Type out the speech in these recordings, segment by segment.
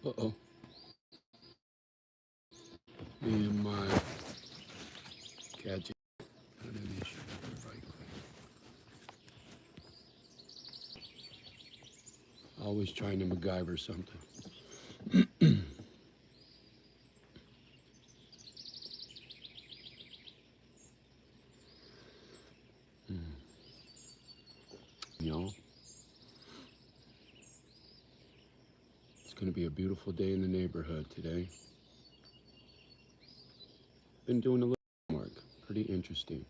Uh-oh. Me and my gadget had an issue with the right click. Always trying to MacGyver something. Y'all, it's going to be a beautiful day in the neighborhood today. Been doing a little homework. Pretty interesting.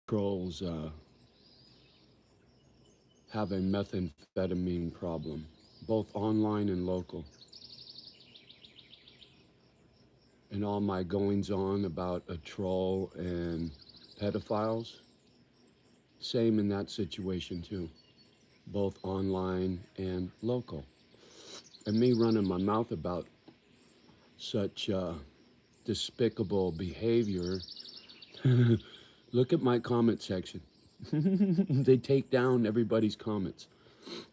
Trolls have a methamphetamine problem, both online and local. And all my goings on about a troll and pedophiles, same in that situation too, both online and local. And me running my mouth about such despicable behavior. Look at my comment section. They take down everybody's comments.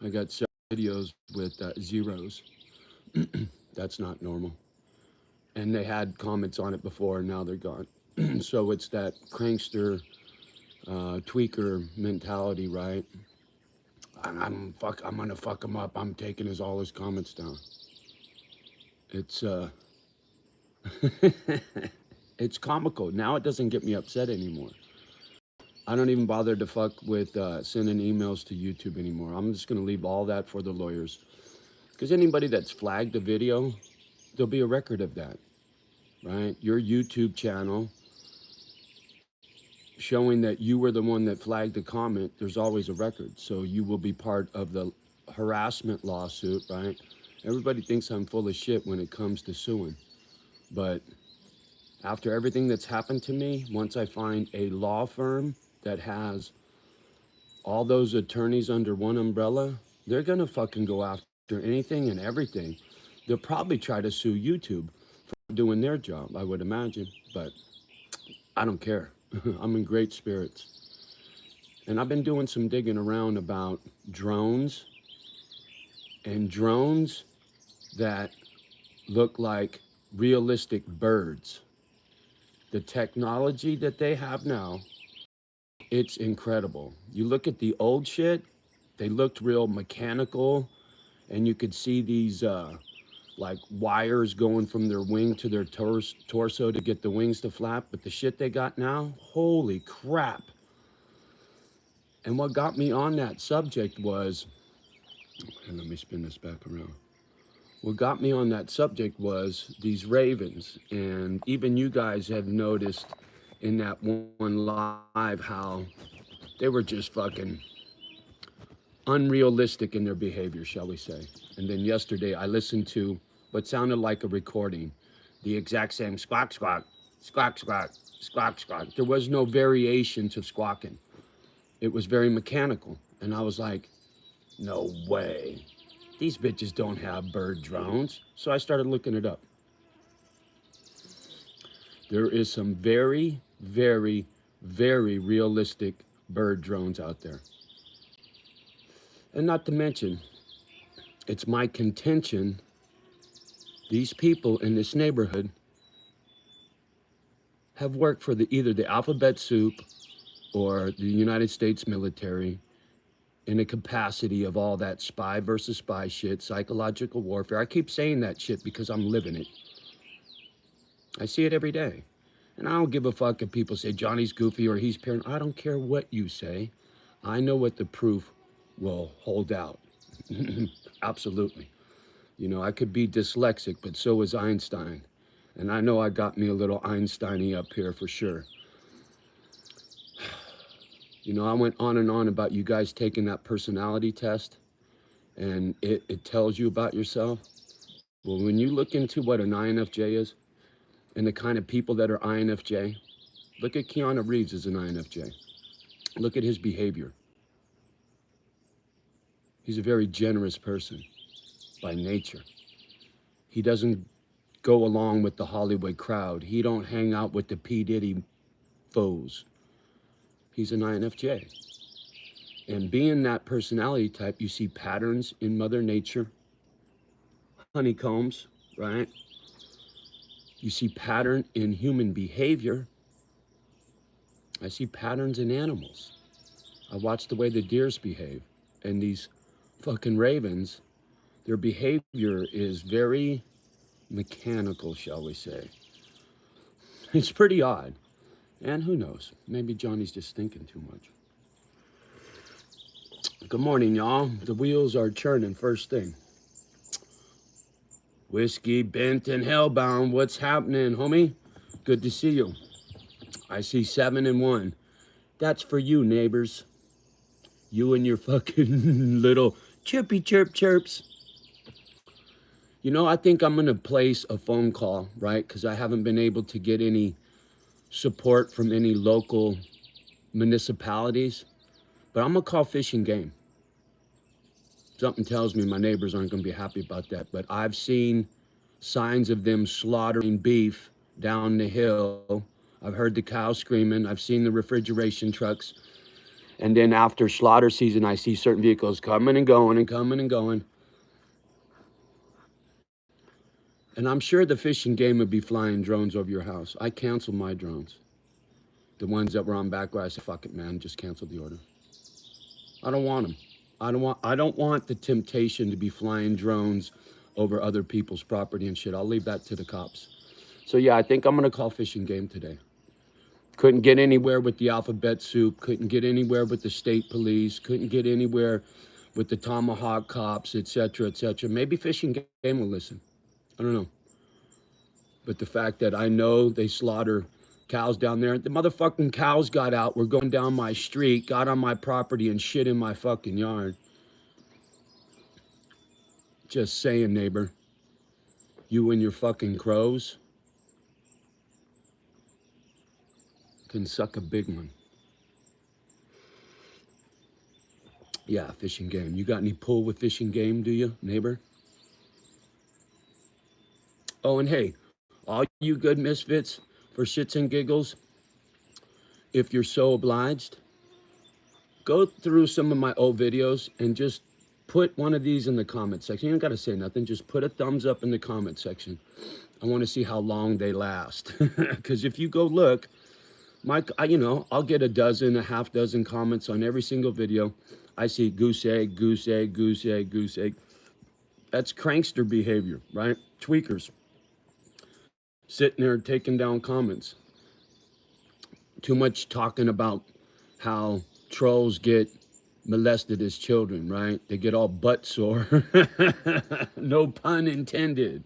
I got several videos with zeros. That's not normal. And they had comments on it before, and now they're gone. So it's that prankster, tweaker mentality, right? I'm gonna fuck him up. I'm taking all his comments down. It's it's comical. Now it doesn't get me upset anymore. I don't even bother to fuck with sending emails to YouTube anymore. I'm just gonna leave all that for the lawyers. Because anybody that's flagged a video, there'll be a record of that, right? Your YouTube channel showing that you were the one that flagged the comment, there's always a record. So you will be part of the harassment lawsuit, right? Everybody thinks I'm full of shit when it comes to suing. But after everything that's happened to me, once I find a law firm that has all those attorneys under one umbrella, they're gonna fucking go after anything and everything. They'll probably try to sue YouTube for doing their job, I would imagine, but I don't care. I'm in great spirits. And I've been doing some digging around about drones and drones that look like realistic birds. The technology that they have now, it's incredible. You look at the old shit, they looked real mechanical, and you could see these like wires going from their wing to their torso to get the wings to flap. But the shit they got now, holy crap. And what got me on that subject was, and let me spin this back around. What got me on that subject was these ravens. And even you guys have noticed in that one live how they were just fucking unrealistic in their behavior, shall we say. And then yesterday I listened to what sounded like a recording, the exact same squawk, squawk, squawk, squawk, squawk, squawk. There was no variation to squawking. It was very mechanical. And I was like, no way. These bitches don't have bird drones. So I started looking it up. There is some very, very, very realistic bird drones out there. And not to mention, it's my contention, these people in this neighborhood have worked for either the alphabet soup or the United States military in a capacity of all that spy versus spy shit, psychological warfare. I keep saying that shit because I'm living it. I see it every day. And I don't give a fuck if people say Johnny's goofy or he's paranoid. I don't care what you say. I know what the proof will hold out. Absolutely. You know, I could be dyslexic, but so is Einstein. And I know I got me a little Einstein-y up here for sure. You know, I went on and on about you guys taking that personality test, and it tells you about yourself. Well, when you look into what an INFJ is, and the kind of people that are INFJ, look at Keanu Reeves as an INFJ. Look at his behavior. He's a very generous person by nature. He doesn't go along with the Hollywood crowd. He don't hang out with the P. Diddy foes. He's an INFJ. And being that personality type, you see patterns in Mother Nature, honeycombs, right? You see pattern in human behavior. I see patterns in animals. I watch the way the deers behave. And these fucking ravens, their behavior is very mechanical, shall we say. It's pretty odd. And who knows? Maybe Johnny's just thinking too much. Good morning, y'all. The wheels are churning first thing. Whiskey, bent, and hellbound. What's happening, homie? Good to see you. I see 7 and 1. That's for you, neighbors. You and your fucking little chirpy chirp chirps. You know, I think I'm going to place a phone call, right? Because I haven't been able to get any support from any local municipalities. But I'm going to call Fish and Game. Something tells me my neighbors aren't going to be happy about that. But I've seen signs of them slaughtering beef down the hill. I've heard the cows screaming. I've seen the refrigeration trucks. And then after slaughter season, I see certain vehicles coming and going and coming and going. And I'm sure the Fish and Game would be flying drones over your house. I canceled my drones. The ones that were on back where I said, fuck it, man, just cancel the order. I don't want them. I don't want the temptation to be flying drones over other people's property and shit. I'll leave that to the cops. So yeah, I think I'm gonna call Fish and Game today. Couldn't get anywhere with the alphabet soup. Couldn't get anywhere with the state police. Couldn't get anywhere with the tomahawk cops, etc., etc. Maybe Fish and Game will listen. I don't know. But the fact that I know they slaughter cows down there, the motherfucking cows got out, were going down my street, got on my property and shit in my fucking yard. Just saying, neighbor. You and your fucking crows can suck a big one. Yeah, Fish and Game. You got any pull with Fish and Game, do you, neighbor? Oh, and hey, all you good misfits, for shits and giggles, if you're so obliged, go through some of my old videos and just put one of these in the comment section. You don't got to say nothing. Just put a thumbs up in the comment section. I want to see how long they last. Because if you go look, I'll get a half dozen comments on every single video. I see goose egg, goose egg, goose egg, goose egg. That's crankster behavior, right? Tweakers. Sitting there taking down comments. Too much talking about how trolls get molested as children, right? They get all butt sore. No pun intended.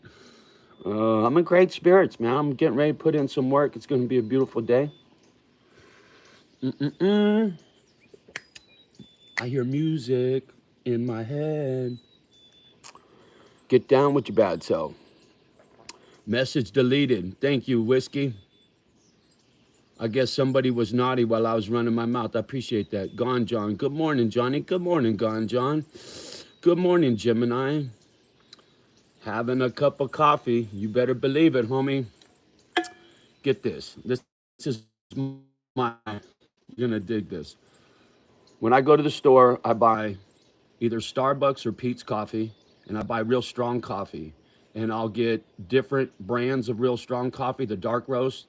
I'm in great spirits, man. I'm getting ready to put in some work. It's going to be a beautiful day. I hear music in my head. Get down with your bad self. Message deleted. Thank you, Whiskey. I guess somebody was naughty while I was running my mouth. I appreciate that. Gone John. Good morning, Johnny. Good morning, Gone John. Good morning, Gemini. Having a cup of coffee. You better believe it, homie. Get this. This is my... You're going to dig this. When I go to the store, I buy either Starbucks or Pete's coffee, and I buy real strong coffee. And I'll get different brands of real strong coffee, the dark roast,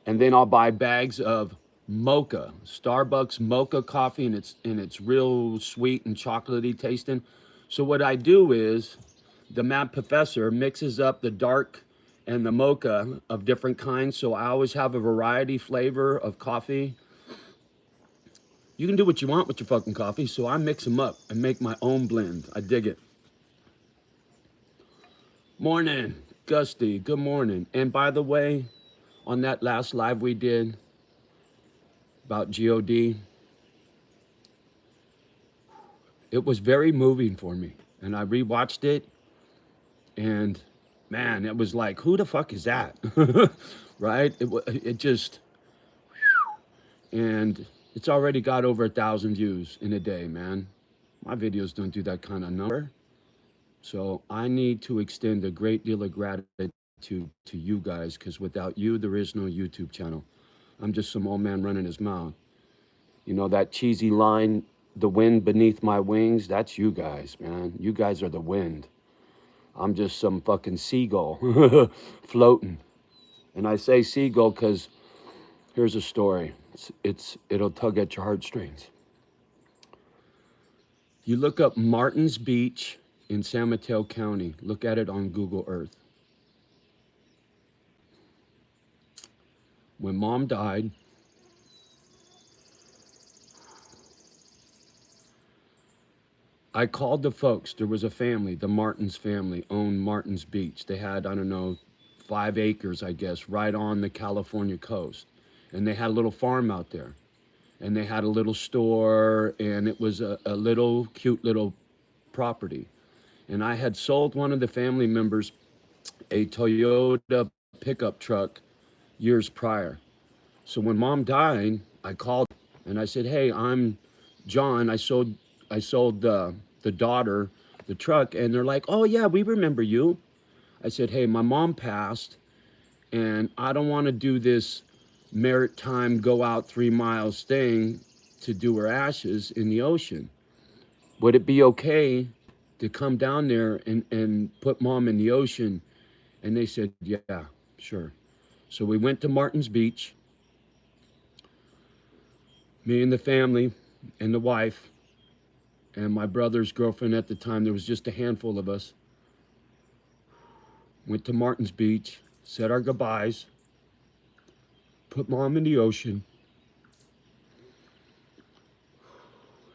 and then I'll buy bags of mocha, Starbucks mocha coffee, and it's real sweet and chocolatey tasting. So what I do is the Mad Professor mixes up the dark and the mocha of different kinds, so I always have a variety flavor of coffee. You can do what you want with your fucking coffee, so I mix them up and make my own blend. I dig it. Morning, Gusty. Good morning. And by the way, on that last live we did about God, it was very moving for me. And I rewatched it, and man, it was like, who the fuck is that? Right? It just, and it's already got over 1,000 views in a day, man. My videos don't do that kind of number. So I need to extend a great deal of gratitude to you guys, because without you, there is no YouTube channel. I'm just some old man running his mouth. You know, that cheesy line, the wind beneath my wings, that's you guys, man. You guys are the wind. I'm just some fucking seagull floating. And I say seagull because here's a story. It'll tug at your heartstrings. You look up Martin's Beach in San Mateo County. Look at it on Google Earth. When mom died, I called the folks. There was a family, the Martins family owned Martins Beach. They had, I don't know, 5 acres, I guess, right on the California coast. And they had a little farm out there. And they had a little store, and it was a little cute little property. And I had sold one of the family members a Toyota pickup truck years prior. So when mom died, I called and I said, "Hey, I'm John. I sold the daughter the truck," and they're like, "Oh yeah, we remember you." I said, "Hey, my mom passed, and I don't want to do this maritime go out 3 miles thing to do her ashes in the ocean. Would it be okay to come down there and put mom in the ocean?" And they said, "Yeah, sure." So we went to Martin's Beach, me and the family and the wife and my brother's girlfriend at the time. There was just a handful of us. Went to Martin's Beach, said our goodbyes, put mom in the ocean.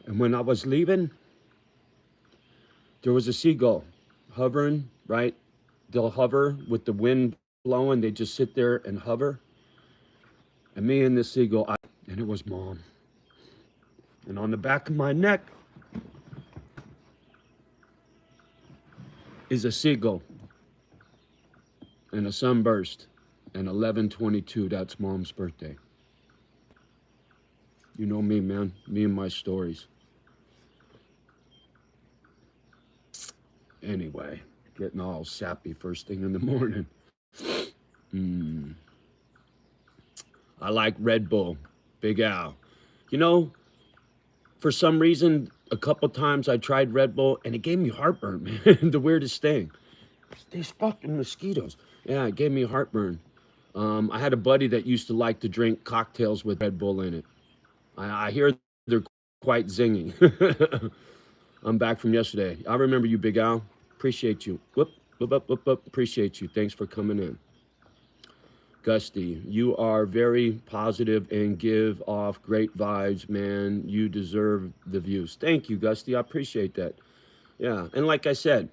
And when I was leaving, there was a seagull hovering, right? They'll hover with the wind blowing. They just sit there and hover. And me and this seagull, and it was mom. And on the back of my neck is a seagull and a sunburst. And 11/22, that's mom's birthday. You know me, man. Me and my stories. Anyway, getting all sappy first thing in the morning. I like Red Bull. Big Al. You know, for some reason, a couple times I tried Red Bull and it gave me heartburn, man. The weirdest thing. These fucking mosquitoes. Yeah, it gave me heartburn. I had a buddy that used to like to drink cocktails with Red Bull in it. I hear they're quite zingy. I'm back from yesterday. I remember you, Big Al. Appreciate you. Whoop, whoop, whoop, whoop, whoop. Appreciate you. Thanks for coming in. Gusty, you are very positive and give off great vibes, man. You deserve the views. Thank you, Gusty. I appreciate that. Yeah, and like I said,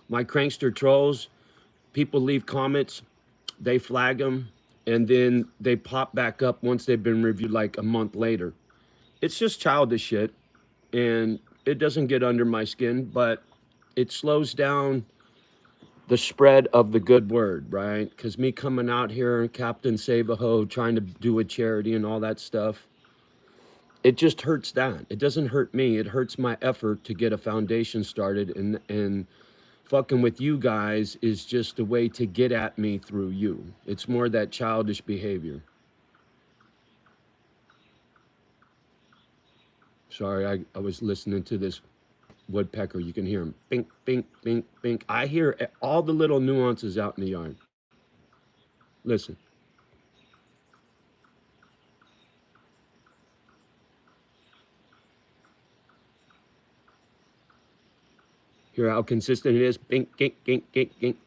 my Crankster trolls, people leave comments, they flag them, and then they pop back up once they've been reviewed like a month later. It's just childish shit, and it doesn't get under my skin, but it slows down the spread of the good word, right? Because me coming out here, Captain Save-A-Ho, trying to do a charity and all that stuff, it just hurts that. It doesn't hurt me. It hurts my effort to get a foundation started, and fucking with you guys is just a way to get at me through you. It's more that childish behavior. Sorry, I was listening to this woodpecker. You can hear him. Bink, bink, bink, bink. I hear all the little nuances out in the yard. Listen. Hear how consistent it is? Bink, gink, gink, gink, gink.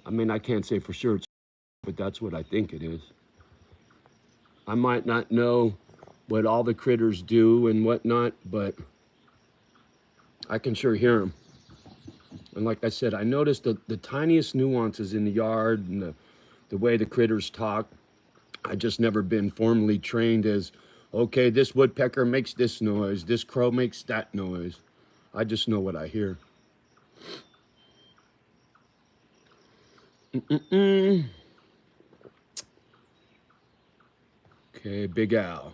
I mean, I can't say for sure, but that's what I think it is. I might not know what all the critters do and whatnot, but I can sure hear them. And like I said, I noticed the tiniest nuances in the yard and the way the critters talk. I just never been formally trained as, okay, this woodpecker makes this noise, this crow makes that noise. I just know what I hear. Okay, Big Al.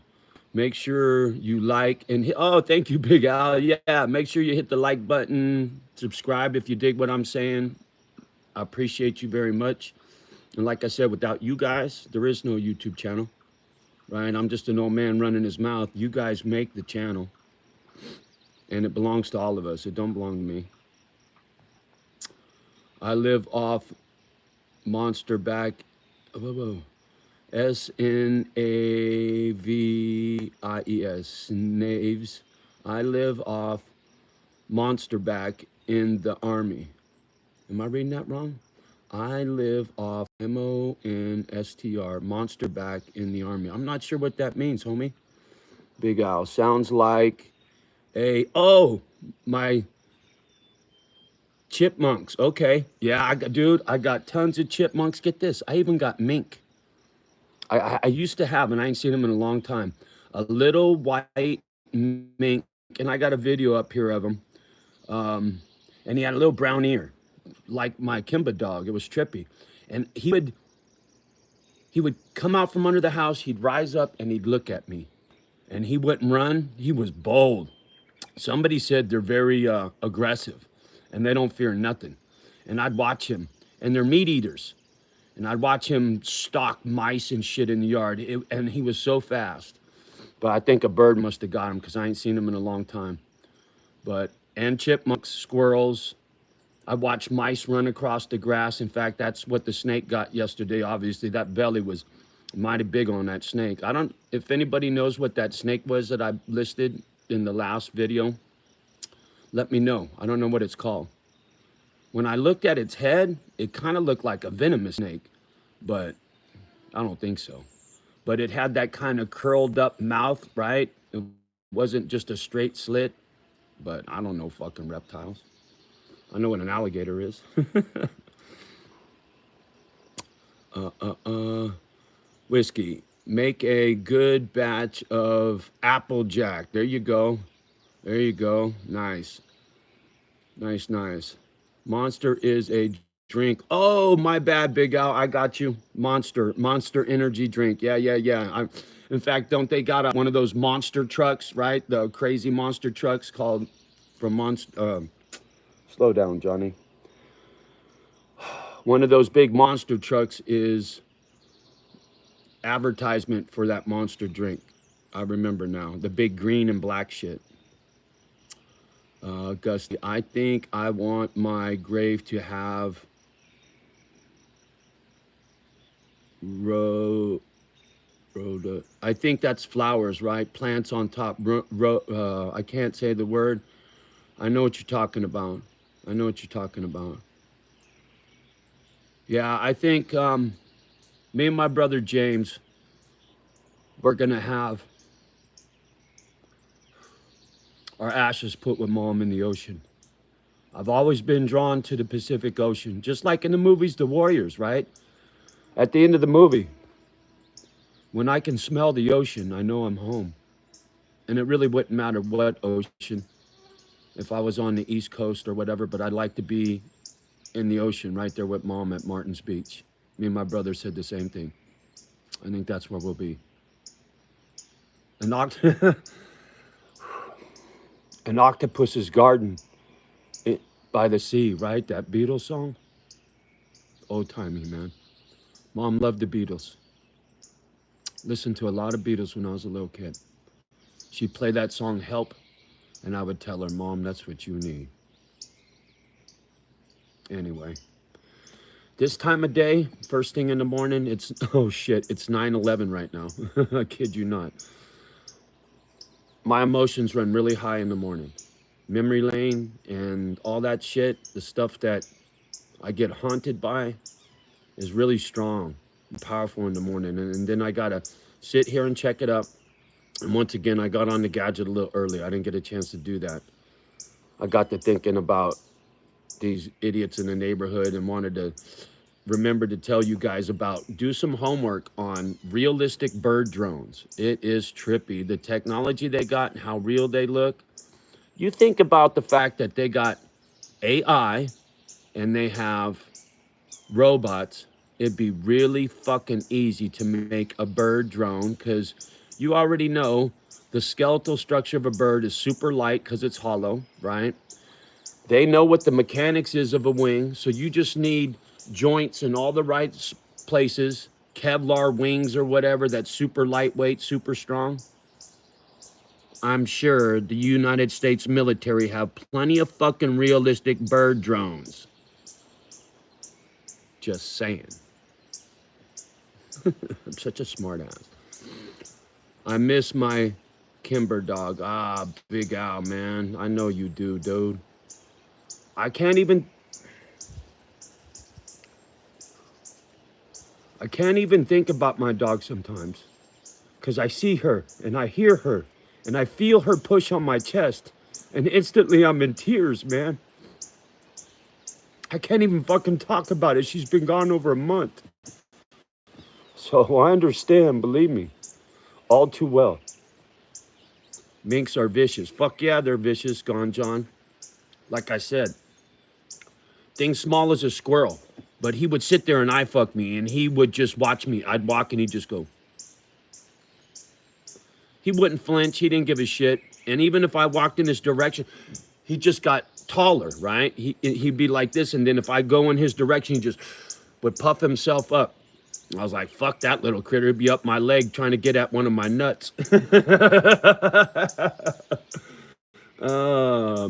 Make sure you like and hit, oh, thank you, Big Al. Yeah, make sure you hit the like button, subscribe if you dig what I'm saying. I appreciate you very much. And like I said, without you guys, there is no YouTube channel, right? I'm just an old man running his mouth. You guys make the channel, and it belongs to all of us. It don't belong to me. I live off Monster Back, Snavies, Snaves. I live off Monster Back in the Army. Am I reading that wrong? I live off MONSTR, Monster Back in the Army. I'm not sure what that means, homie. Big Al. Sounds like my chipmunks. Okay. Yeah, dude, I got tons of chipmunks. Get this. I even got mink. I used to have, and I ain't seen them in a long time, a little white mink, and I got a video up here of him. And he had a little brown ear, like my Kimba dog. It was trippy. And he would come out from under the house, he'd rise up, and he'd look at me. And he wouldn't run. He was bold. Somebody said they're very aggressive, and they don't fear nothing. And I'd watch him, and they're meat eaters. And I'd watch him stalk mice and shit in the yard, and he was so fast. But I think a bird must have got him, because I ain't seen him in a long time. And chipmunks, squirrels. I watched mice run across the grass. In fact, that's what the snake got yesterday. Obviously, that belly was mighty big on that snake. If anybody knows what that snake was that I listed in the last video, let me know. I don't know what it's called. When I looked at its head, it kind of looked like a venomous snake, but I don't think so. But it had that kind of curled up mouth, right? It wasn't just a straight slit, but I don't know fucking reptiles. I know what an alligator is. Whiskey. Make a good batch of Applejack. There you go. There you go. Nice. Nice, nice. Monster is a drink. Oh, my bad, Big Al. I got you. Monster energy drink. Yeah. In fact, don't they got one of those monster trucks, right? The crazy monster trucks called from Monster. Slow down, Johnny. One of those big monster trucks is advertisement for that monster drink. I remember now. The big green and black shit. Gusty, I think I want my grave to have rhoda. I think that's flowers, right? Plants on top. I can't say the word. I know what you're talking about. I know what you're talking about. Yeah, I think me and my brother James, we're gonna have our ashes put with Mom in the ocean. I've always been drawn to the Pacific Ocean, just like in the movies, The Warriors, right? At the end of the movie, when I can smell the ocean, I know I'm home. And it really wouldn't matter what ocean, if I was on the East Coast or whatever, but I'd like to be in the ocean right there with Mom at Martin's Beach. Me and my brother said the same thing. I think that's where we'll be. An octopus's garden by the sea, right? That Beatles song. Old timey, man. Mom loved the Beatles. Listened to a lot of Beatles when I was a little kid. She'd play that song Help, and I would tell her, Mom, that's what you need. Anyway, this time of day, first thing in the morning, it's 9/11 right now. I kid you not. My emotions run really high in the morning. Memory lane and all that shit, the stuff that I get haunted by is really strong and powerful in the morning. And then I gotta sit here and check it up. And once again, I got on the gadget a little early. I didn't get a chance to do that. I got to thinking about these idiots in the neighborhood and wanted to remember to tell you guys about, do some homework on realistic bird drones. It is trippy. The technology they got and how real they look. You think about the fact that they got AI and they have robots. It'd be really fucking easy to make a bird drone, because you already know the skeletal structure of a bird is super light because it's hollow, right? They know what the mechanics is of a wing, so you just need joints in all the right places, Kevlar wings or whatever, that's super lightweight, super strong. I'm sure the United States military have plenty of fucking realistic bird drones. Just saying. I'm such a smart ass. I miss my Kimber dog. Ah, Big Al, man. I know you do, dude. I can't even think about my dog sometimes. Because I see her and I hear her and I feel her push on my chest. And instantly I'm in tears, man. I can't even fucking talk about it. She's been gone over a month. So I understand, believe me, all too well. Minks are vicious. Fuck yeah, they're vicious, Gone John. Like I said, thing small as a squirrel. But he would sit there and eye fuck me and he would just watch me. I'd walk and he'd just go. He wouldn't flinch. He didn't give a shit. And even if I walked in his direction, he just got taller, right? He'd be like this. And then if I go in his direction, he just would puff himself up. I was like, fuck that little critter. He'd be up my leg trying to get at one of my nuts.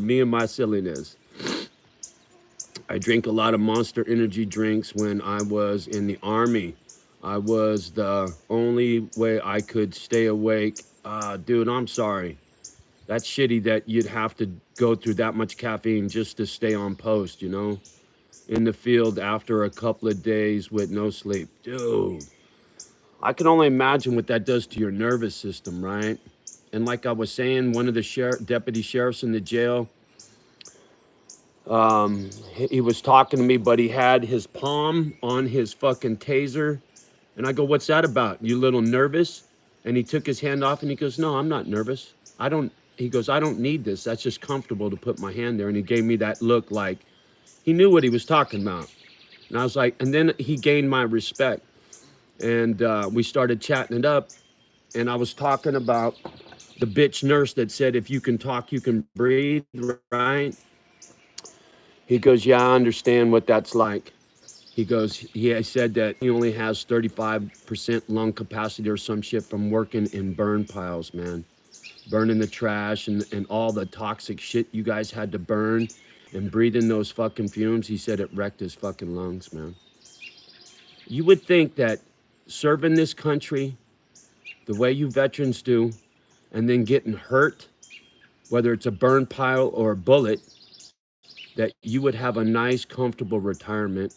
Me and my silliness. I drink a lot of Monster Energy drinks when I was in the Army. I was the only way I could stay awake. Dude, I'm sorry. That's shitty that you'd have to go through that much caffeine just to stay on post, you know? In the field after a couple of days with no sleep. Dude, I can only imagine what that does to your nervous system, right? And like I was saying, one of the deputy sheriffs in the jail, he was talking to me, but he had his palm on his fucking taser. And I go, what's that about? You little nervous? And he took his hand off and he goes, no, I'm not nervous. He goes, I don't need this. That's just comfortable to put my hand there. And he gave me that look like he knew what he was talking about. And I was like, and then he gained my respect. And we started chatting it up. And I was talking about the bitch nurse that said, if you can talk, you can breathe, right? He goes, yeah, I understand what that's like. He goes, he said that he only has 35% lung capacity or some shit from working in burn piles, man. Burning the trash and all the toxic shit you guys had to burn and breathing those fucking fumes. He said it wrecked his fucking lungs, man. You would think that serving this country the way you veterans do and then getting hurt, whether it's a burn pile or a bullet, that you would have a nice, comfortable retirement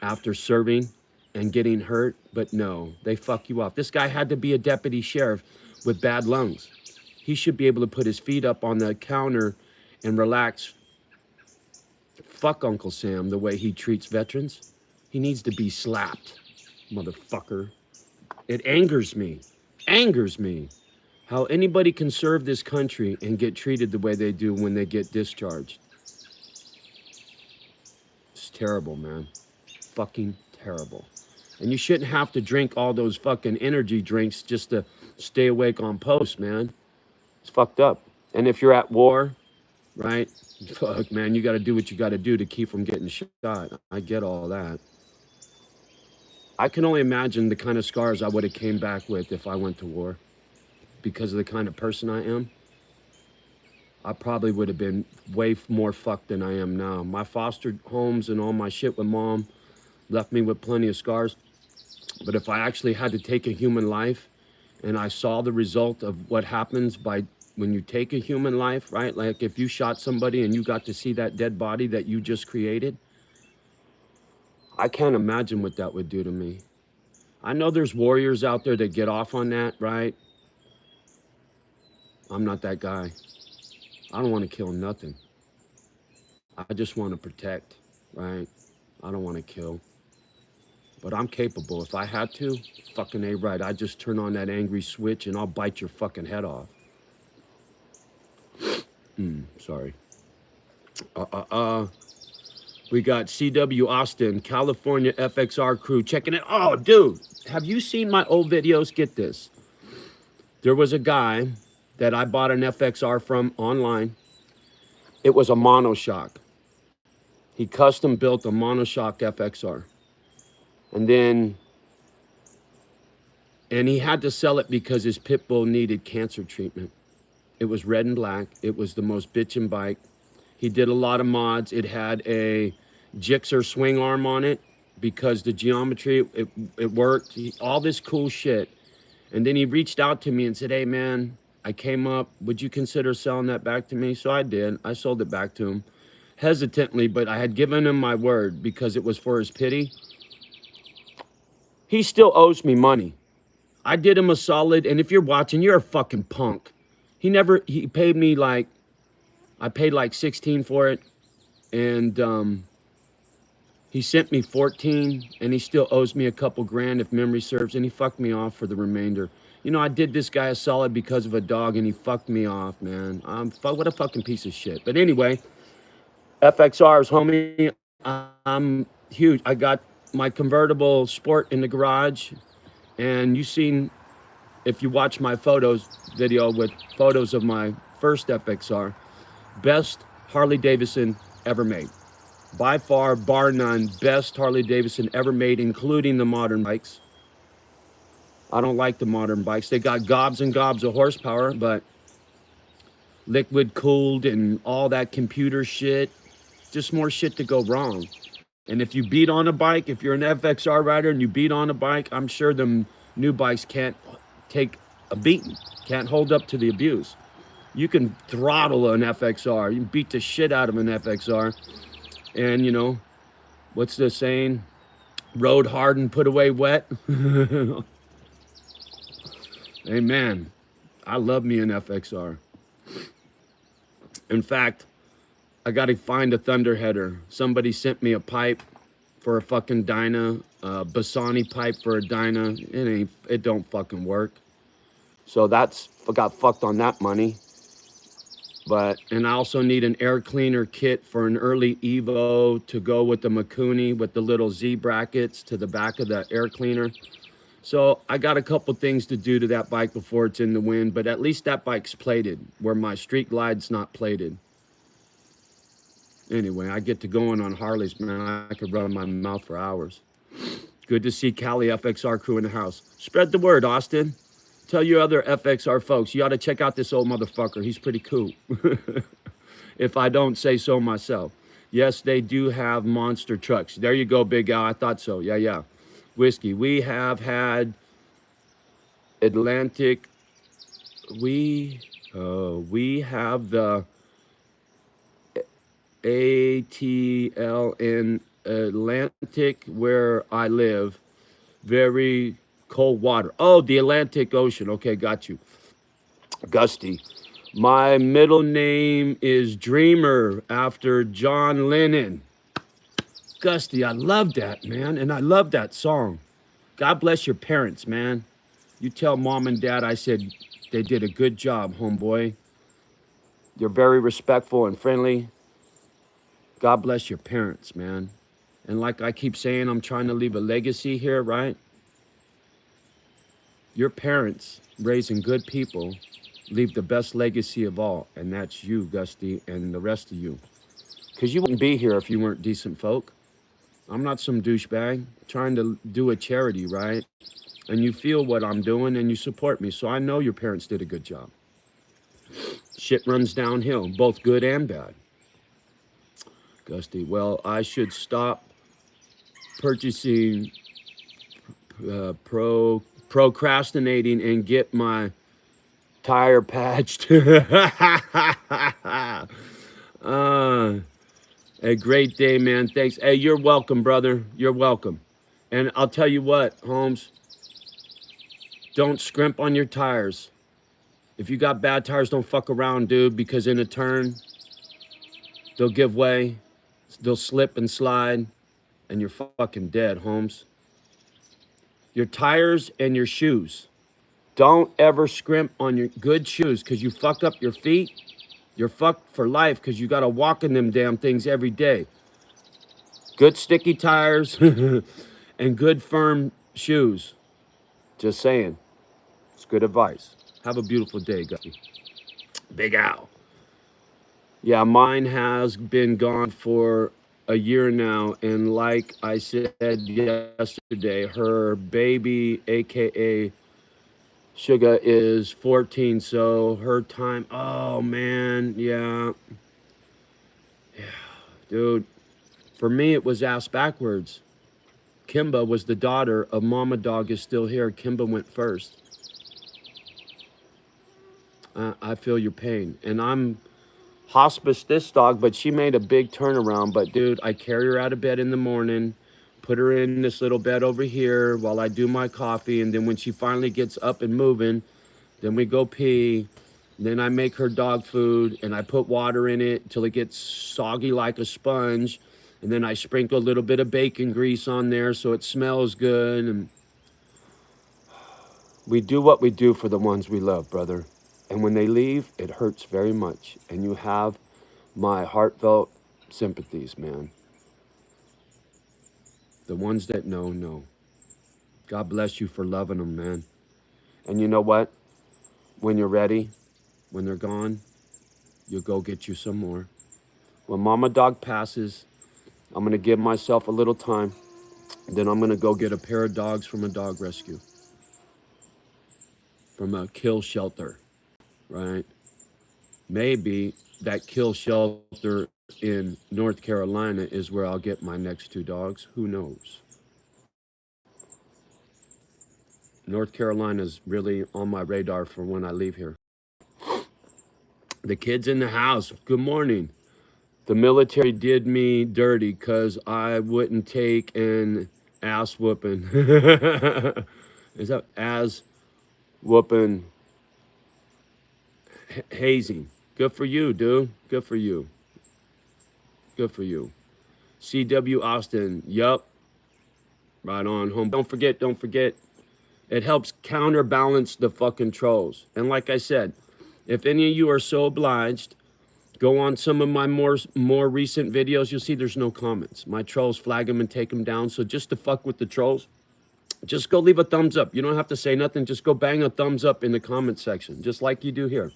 after serving and getting hurt. But no, they fuck you off. This guy had to be a deputy sheriff with bad lungs. He should be able to put his feet up on the counter and relax. Fuck Uncle Sam the way he treats veterans. He needs to be slapped, motherfucker. It angers me how anybody can serve this country and get treated the way they do when they get discharged. It's terrible, man. Fucking terrible. And you shouldn't have to drink all those fucking energy drinks just to stay awake on post, man. It's fucked up. And if you're at war, right? Fuck, man, you got to do what you got to do to keep from getting shot. I get all that. I can only imagine the kind of scars I would have came back with if I went to war. Because of the kind of person I am, I probably would have been way more fucked than I am now. My foster homes and all my shit with mom left me with plenty of scars. But if I actually had to take a human life and I saw the result of what happens by when you take a human life, right? Like if you shot somebody and you got to see that dead body that you just created, I can't imagine what that would do to me. I know there's warriors out there that get off on that, right? I'm not that guy. I don't want to kill nothing. I just want to protect, right? I don't want to kill. But I'm capable. If I had to, fucking A right. I'd just turn on that angry switch and I'll bite your fucking head off. Sorry. We got CW Austin, California FXR crew checking it. Oh, dude, have you seen my old videos? Get this. There was a guy that I bought an FXR from online. It was a monoshock. He custom built a monoshock FXR. And then, and he had to sell it because his pit bull needed cancer treatment. It was red and black. It was the most bitchin' bike. He did a lot of mods. It had a Gixxer swing arm on it because the geometry, it worked. All this cool shit. And then he reached out to me and said, hey, man, I came up. Would you consider selling that back to me? So I did. I sold it back to him hesitantly, but I had given him my word because it was for his pity. He still owes me money. I did him a solid. And if you're watching, you're a fucking punk. He paid me like, I paid like 16 for it. And he sent me 14 and he still owes me a couple grand if memory serves. And he fucked me off for the remainder. You know, I did this guy a solid because of a dog and he fucked me off, man. What a fucking piece of shit. But anyway, FXRs, homie, I'm huge. I got my convertible sport in the garage, and you've seen, if you watch my photos video with photos of my first FXR, best Harley Davidson ever made. By far, bar none, best Harley Davidson ever made, including the modern bikes. I don't like the modern bikes. They got gobs and gobs of horsepower, but liquid cooled and all that computer shit, just more shit to go wrong. And if you beat on a bike, if you're an FXR rider and you beat on a bike, I'm sure them new bikes can't take a beating, can't hold up to the abuse. You can throttle an FXR, you can beat the shit out of an FXR. And you know, what's the saying? Rode hard and put away wet. Amen. I love me an FXR. In fact, I got to find a thunderheader. Somebody sent me a pipe for a fucking Dyna, Bassani pipe for a Dyna. It don't fucking work. So that's, got fucked on that money. And I also need an air cleaner kit for an early Evo to go with the Mikuni with the little Z brackets to the back of the air cleaner. So I got a couple things to do to that bike before it's in the wind, but at least that bike's plated, where my Street Glide's not plated. Anyway, I get to going on Harleys, man. I could run my mouth for hours. Good to see Cali FXR crew in the house. Spread the word, Austin. Tell your other FXR folks, you ought to check out this old motherfucker. He's pretty cool. If I don't say so myself. Yes, they do have monster trucks. There you go, Big Al. I thought so. Yeah. Whiskey. We have had Atlantic. We have the ATL in Atlantic where I live. Very cold water. Oh, the Atlantic Ocean. Okay, got you. Gusty. My middle name is Dreamer after John Lennon. Gusty, I love that, man. And I love that song. God bless your parents, man. You tell mom and dad I said they did a good job, homeboy. You're very respectful and friendly. God bless your parents, man. And like I keep saying, I'm trying to leave a legacy here, right? Your parents, raising good people, leave the best legacy of all. And that's you, Gusty, and the rest of you. Because you wouldn't be here if you weren't decent folk. I'm not some douchebag trying to do a charity, right? And you feel what I'm doing and you support me. So I know your parents did a good job. Shit runs downhill, both good and bad. Gusty, well, I should stop purchasing, procrastinating and get my tire patched. A great day, man. Thanks. Hey, you're welcome, brother. You're welcome. And I'll tell you what, Holmes, don't scrimp on your tires. If you got bad tires, don't fuck around, dude, because in a turn, they'll give way, they'll slip and slide, and you're fucking dead, Holmes. Your tires and your shoes. Don't ever scrimp on your good shoes, because you fuck up your feet, you're fucked for life, because you got to walk in them damn things every day. Good sticky tires and good firm shoes. Just saying. It's good advice. Have a beautiful day, Gusty. Big Al. Yeah, mine has been gone for a year now, and like I said yesterday, her baby, aka Sugar, is 14. So her time, oh man, yeah, dude. For me, it was ass backwards. Kimba was the daughter of Mama Dog is still here. Kimba went first. I feel your pain, and I'm hospice this dog, but she made a big turnaround. But dude, I carry her out of bed in the morning, put her in this little bed over here while I do my coffee, and then when she finally gets up and moving, then we go pee. Then I make her dog food and I put water in it till it gets soggy like a sponge. And then I sprinkle a little bit of bacon grease on there so it smells good. And we do what we do for the ones we love, brother. And when they leave, it hurts very much. And you have my heartfelt sympathies, man. The ones that know, know. God bless you for loving them, man. And you know what? When you're ready, when they're gone, you'll go get you some more. When Mama Dog passes, I'm going to give myself a little time. Then I'm going to go get a pair of dogs from a dog rescue, from a kill shelter, right? Maybe that kill shelter in North Carolina is where I'll get my next two dogs. Who knows? North Carolina is really on my radar for when I leave here. The kids in the house, good morning. The military did me dirty because I wouldn't take an ass whooping. Is that ass whooping hazing? Good for you, dude. Good for you. Good for you. CW Austin, yup. Right on home. Don't forget. It helps counterbalance the fucking trolls. And like I said, if any of you are so obliged, go on some of my more recent videos. You'll see there's no comments. My trolls flag them and take them down. So just to fuck with the trolls, just go leave a thumbs up. You don't have to say nothing. Just go bang a thumbs up in the comment section, just like you do here.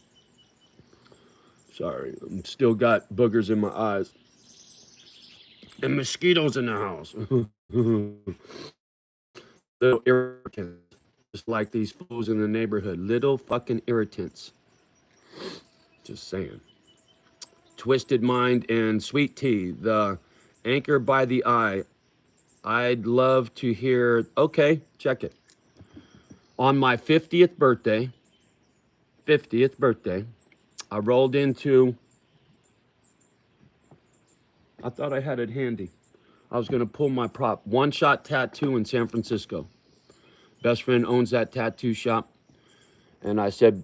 Sorry, I'm still got boogers in my eyes. And mosquitoes in the house. Little irritants. Just like these fools in the neighborhood. Little fucking irritants. Just saying. Twisted Mind and Sweet Tea. The Anchor by the Eye. I'd love to hear. Okay, check it. On my 50th birthday, I rolled into. I thought I had it handy. I was going to pull my prop. One Shot Tattoo in San Francisco. Best friend owns that tattoo shop. And I said,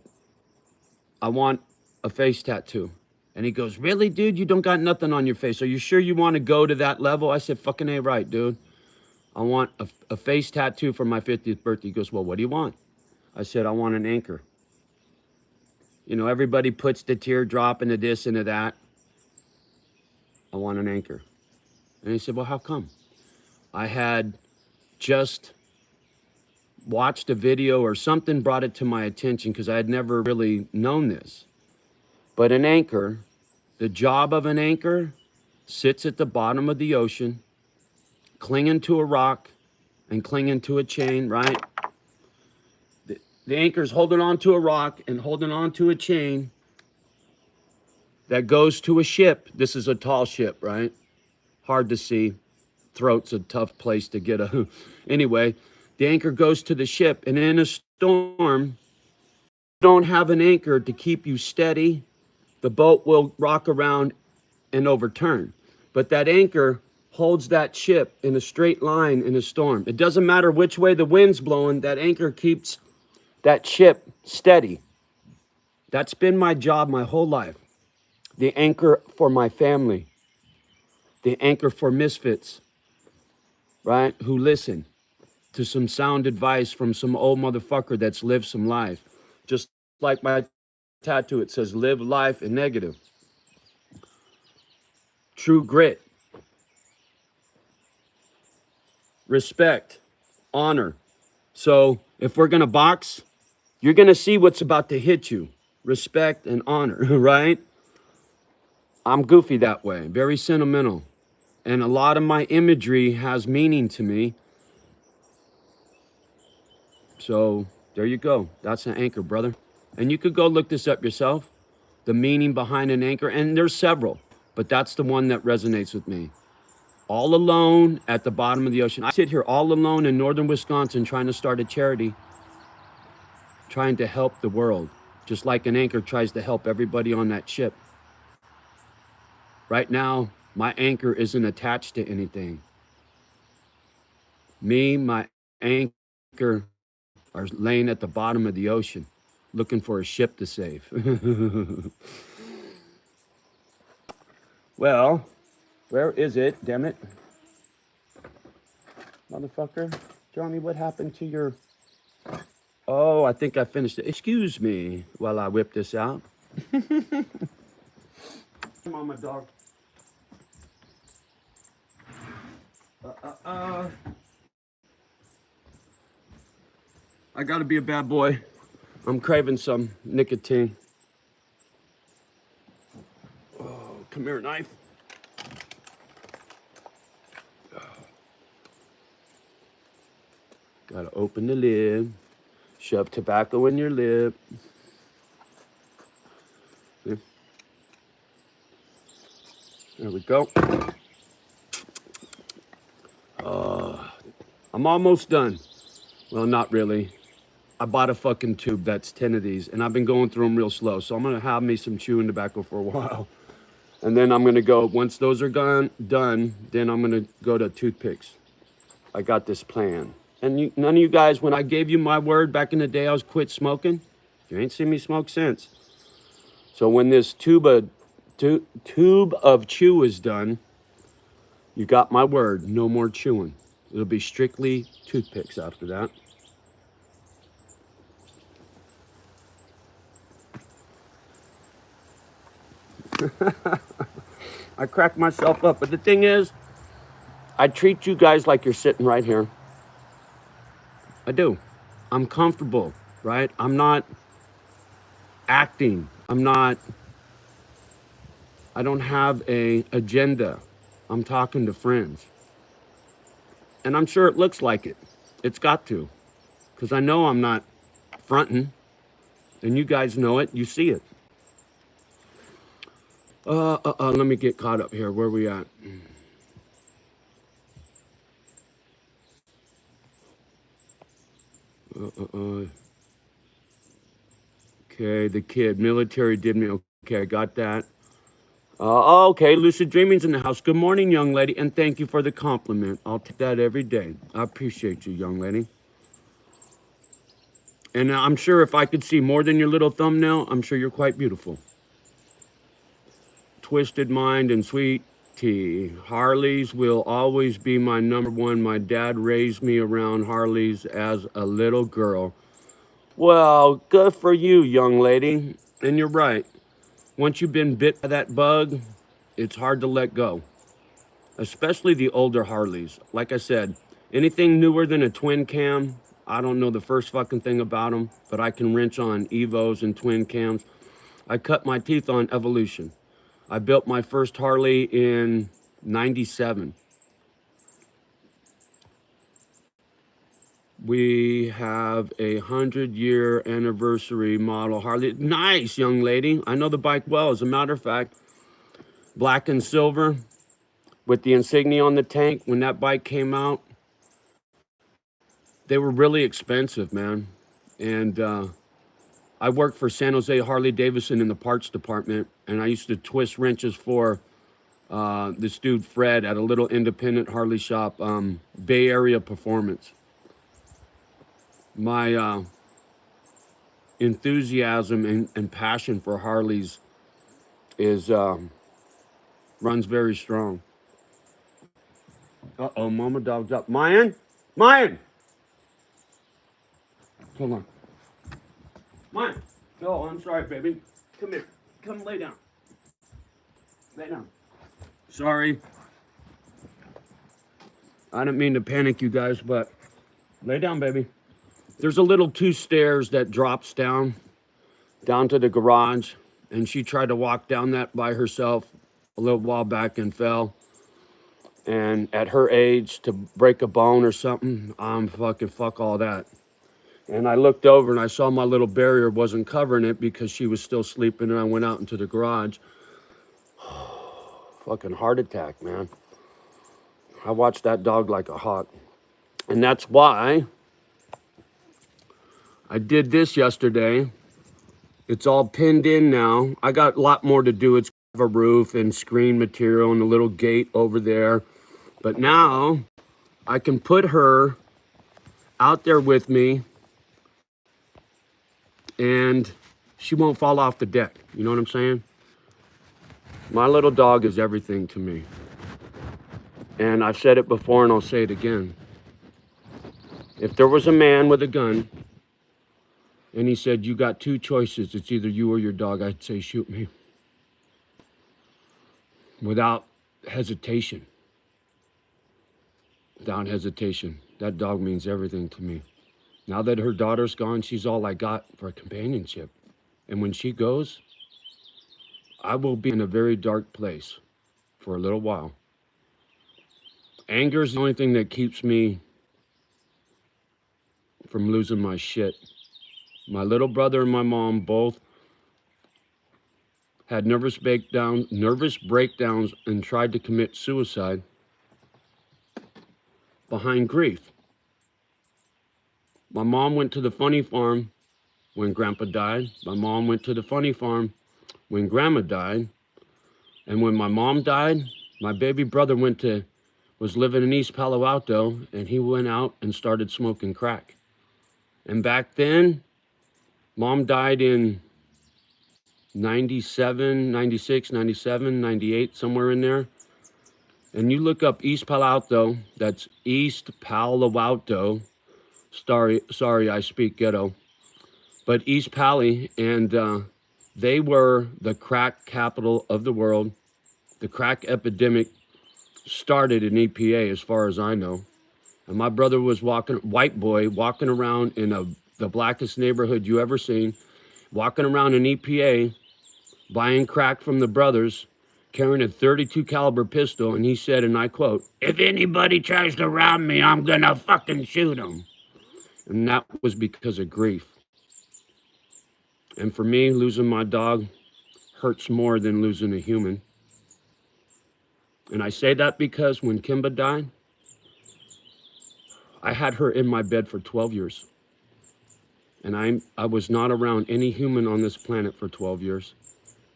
I want a face tattoo. And he goes, really, dude? You don't got nothing on your face. Are you sure you want to go to that level? I said, fucking A right, dude. I want a face tattoo for my 50th birthday. He goes, well, what do you want? I said, I want an anchor. You know, everybody puts the teardrop into this and to that. I want an anchor. And he said, well, how come? I had just watched a video or something brought it to my attention because I had never really known this. But an anchor, the job of an anchor, sits at the bottom of the ocean, clinging to a rock and clinging to a chain, right? The anchor's holding on to a rock and holding on to a chain that goes to a ship. This is a tall ship, right? Hard to see. Throat's a tough place to get a... Anyway, the anchor goes to the ship, and in a storm, you don't have an anchor to keep you steady, the boat will rock around and overturn. But that anchor holds that ship in a straight line in a storm. It doesn't matter which way the wind's blowing, that anchor keeps that ship steady. That's been my job my whole life. The anchor for my family. The anchor for misfits, right? Who listen to some sound advice from some old motherfucker that's lived some life. Just like my tattoo, it says live life in negative. True grit. Respect. Honor. So if we're going to box, you're going to see what's about to hit you. Respect and honor, right? I'm goofy that way. Very sentimental. And a lot of my imagery has meaning to me. So there you go. That's an anchor, brother. And you could go look this up yourself, the meaning behind an anchor. And there's several, but that's the one that resonates with me. All alone at the bottom of the ocean. I sit here all alone in northern Wisconsin trying to start a charity, trying to help the world, just like an anchor tries to help everybody on that ship. Right now, my anchor isn't attached to anything. Me, my anchor are laying at the bottom of the ocean, looking for a ship to save. Well, where is it? Damn it. Motherfucker. Johnny, what happened to your... Oh, I think I finished it. Excuse me while I whip this out. Mama dog. I gotta be a bad boy. I'm craving some nicotine. Oh, come here, knife. Gotta open the lid. Shove tobacco in your lip. There we go. I'm almost done. Well, not really. I bought a fucking tube that's 10 of these, and I've been going through them real slow. So I'm gonna have me some chewing tobacco for a while. And then I'm gonna go, once those are done, then I'm gonna go to toothpicks. I got this plan. And none of you guys, when I gave you my word back in the day, I was quit smoking. You ain't seen me smoke since. So when this tube of chew is done, you got my word, no more chewing. It'll be strictly toothpicks after that. I crack myself up, but the thing is, I treat you guys like you're sitting right here. I do. I'm comfortable, right? I'm not acting. I don't have a agenda. I'm talking to friends. And I'm sure it looks like it. It's got to. Because I know I'm not fronting. And you guys know it. You see it. Let me get caught up here. Where are we at? Okay, the kid. Military did me. Okay, I got that. Okay, lucid dreaming's in the house. Good morning, young lady, and thank you for the compliment. I'll take that every day. I appreciate you, young lady. And I'm sure if I could see more than your little thumbnail, I'm sure you're quite beautiful. Twisted mind and sweet tea. Harleys will always be my number one. My dad raised me around Harleys as a little girl. Well, good for you, young lady. And you're right. Once you've been bit by that bug, it's hard to let go. Especially the older Harleys. Like I said, anything newer than a twin cam, I don't know the first fucking thing about them, but I can wrench on Evos and twin cams. I cut my teeth on Evolution. I built my first Harley in 97. We have a 100-year anniversary model Harley. Nice, young lady. I know the bike well. As a matter of fact, black and silver with the insignia on the tank. When that bike came out, they were really expensive, man. And I worked for San Jose Harley Davidson in the parts department, and I used to twist wrenches for this dude Fred at a little independent Harley shop, Bay Area Performance. My enthusiasm and passion for Harleys is runs very strong. Uh-oh, mama dog's up. Mayan? Mayan! Hold on. Mayan! Oh, I'm sorry, baby. Come here. Come lay down. Lay down. Sorry. I didn't mean to panic you guys, but lay down, baby. There's a little 2 stairs that drops down to the garage, and she tried to walk down that by herself a little while back and fell. And at her age, to break a bone or something, I'm fucking fuck all that. And I looked over and I saw my little barrier wasn't covering it because she was still sleeping, and I went out into the garage. Fucking heart attack, man. I watched that dog like a hawk. And that's why I did this yesterday. It's all pinned in now. I got a lot more to do. It's a roof and screen material and a little gate over there. But now I can put her out there with me and she won't fall off the deck. You know what I'm saying? My little dog is everything to me. And I've said it before and I'll say it again. If there was a man with a gun and he said, you got two choices, it's either you or your dog, I'd say, shoot me. Without hesitation. Without hesitation. That dog means everything to me. Now that her daughter's gone, she's all I got for companionship. And when she goes, I will be in a very dark place for a little while. Anger is the only thing that keeps me from losing my shit. My little brother and my mom both had nervous breakdowns and tried to commit suicide behind grief. My mom went to the funny farm when Grandpa died. My mom went to the funny farm when Grandma died. And when my mom died, my baby brother was living in East Palo Alto, and he went out and started smoking crack. And back then, Mom died in 97, 96, 97, 98, somewhere in there. And you look up East Palo Alto, that's East Palo Alto. Sorry, I speak ghetto. But East Pali, and they were the crack capital of the world. The crack epidemic started in EPA, as far as I know. And my brother was white boy, walking around in the blackest neighborhood you ever seen, walking around in EPA, buying crack from the brothers, carrying a .32 caliber pistol, and he said, and I quote, "If anybody tries to rob me, I'm gonna fucking shoot him." And that was because of grief. And for me, losing my dog hurts more than losing a human. And I say that because when Kimba died, I had her in my bed for 12 years. And I was not around any human on this planet for 12 years.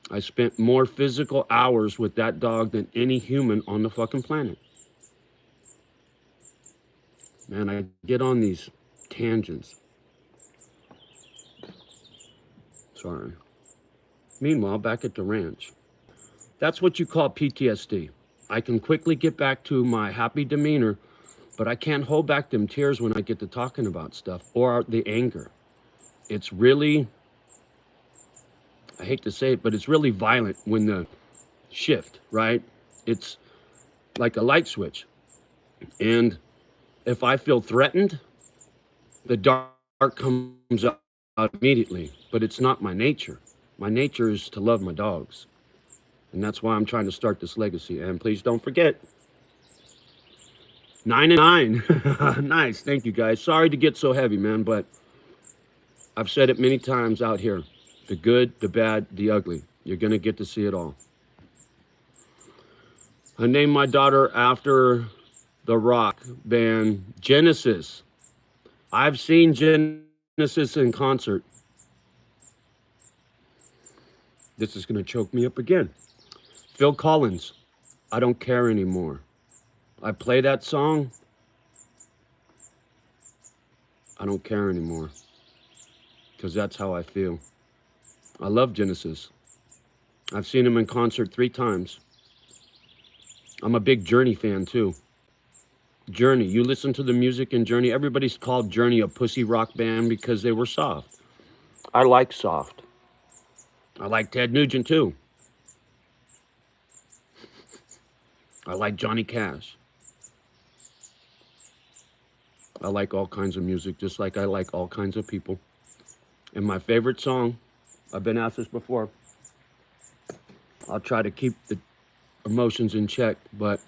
I spent more physical hours with that dog than any human on the fucking planet. Man, I get on these tangents. Sorry. Meanwhile, back at the ranch. That's what you call PTSD. I can quickly get back to my happy demeanor, but I can't hold back them tears when I get to talking about stuff or the anger. It's really, I hate to say it, but it's really violent when the shift, right? It's like a light switch. And if I feel threatened, the dark comes out immediately, but it's not my nature. My nature is to love my dogs. And that's why I'm trying to start this legacy. And please don't forget, 9 and 9. Nice, thank you guys. Sorry to get so heavy, man, but I've said it many times out here. The good, the bad, the ugly. You're gonna get to see it all. I named my daughter after the rock band Genesis. I've seen Genesis in concert. This is gonna choke me up again. Phil Collins, I Don't Care Anymore. I play that song, I don't care anymore. Because that's how I feel. I love Genesis. I've seen him in concert 3 times. I'm a big Journey fan too. Journey, you listen to the music in Journey. Everybody's called Journey a pussy rock band because they were soft. I like soft. I like Ted Nugent too. I like Johnny Cash. I like all kinds of music, just like I like all kinds of people. And my favorite song, I've been asked this before, I'll try to keep the emotions in check, but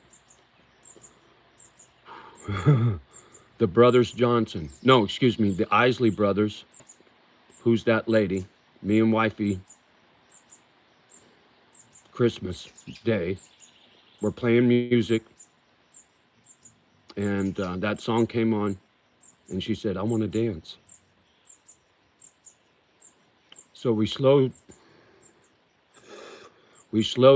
The brothers Johnson. No, excuse me, the Isley brothers. Who's that lady? Me and wifey, Christmas Day, we're playing music, and that song came on, and she said, I want to dance. So we slow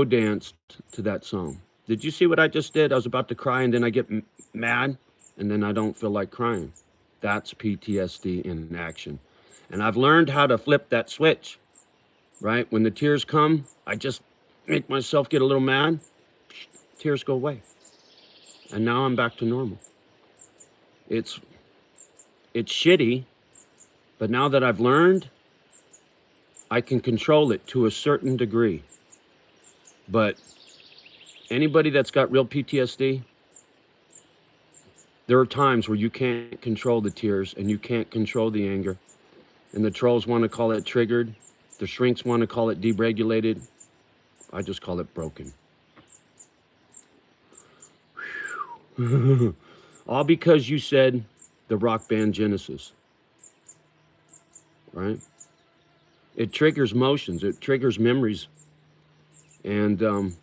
danced to that song. Did you see what I just did? I was about to cry, and then I get mad, and then I don't feel like crying. That's PTSD in action. And I've learned how to flip that switch, right? When the tears come, I just make myself get a little mad. Tears go away. And now I'm back to normal. It's shitty, but now that I've learned, I can control it to a certain degree. But anybody that's got real PTSD, there are times where you can't control the tears and you can't control the anger. And the trolls want to call it triggered. The shrinks want to call it deregulated. I just call it broken. All because you said the rock band Genesis, right? It triggers emotions. It triggers memories. And I'm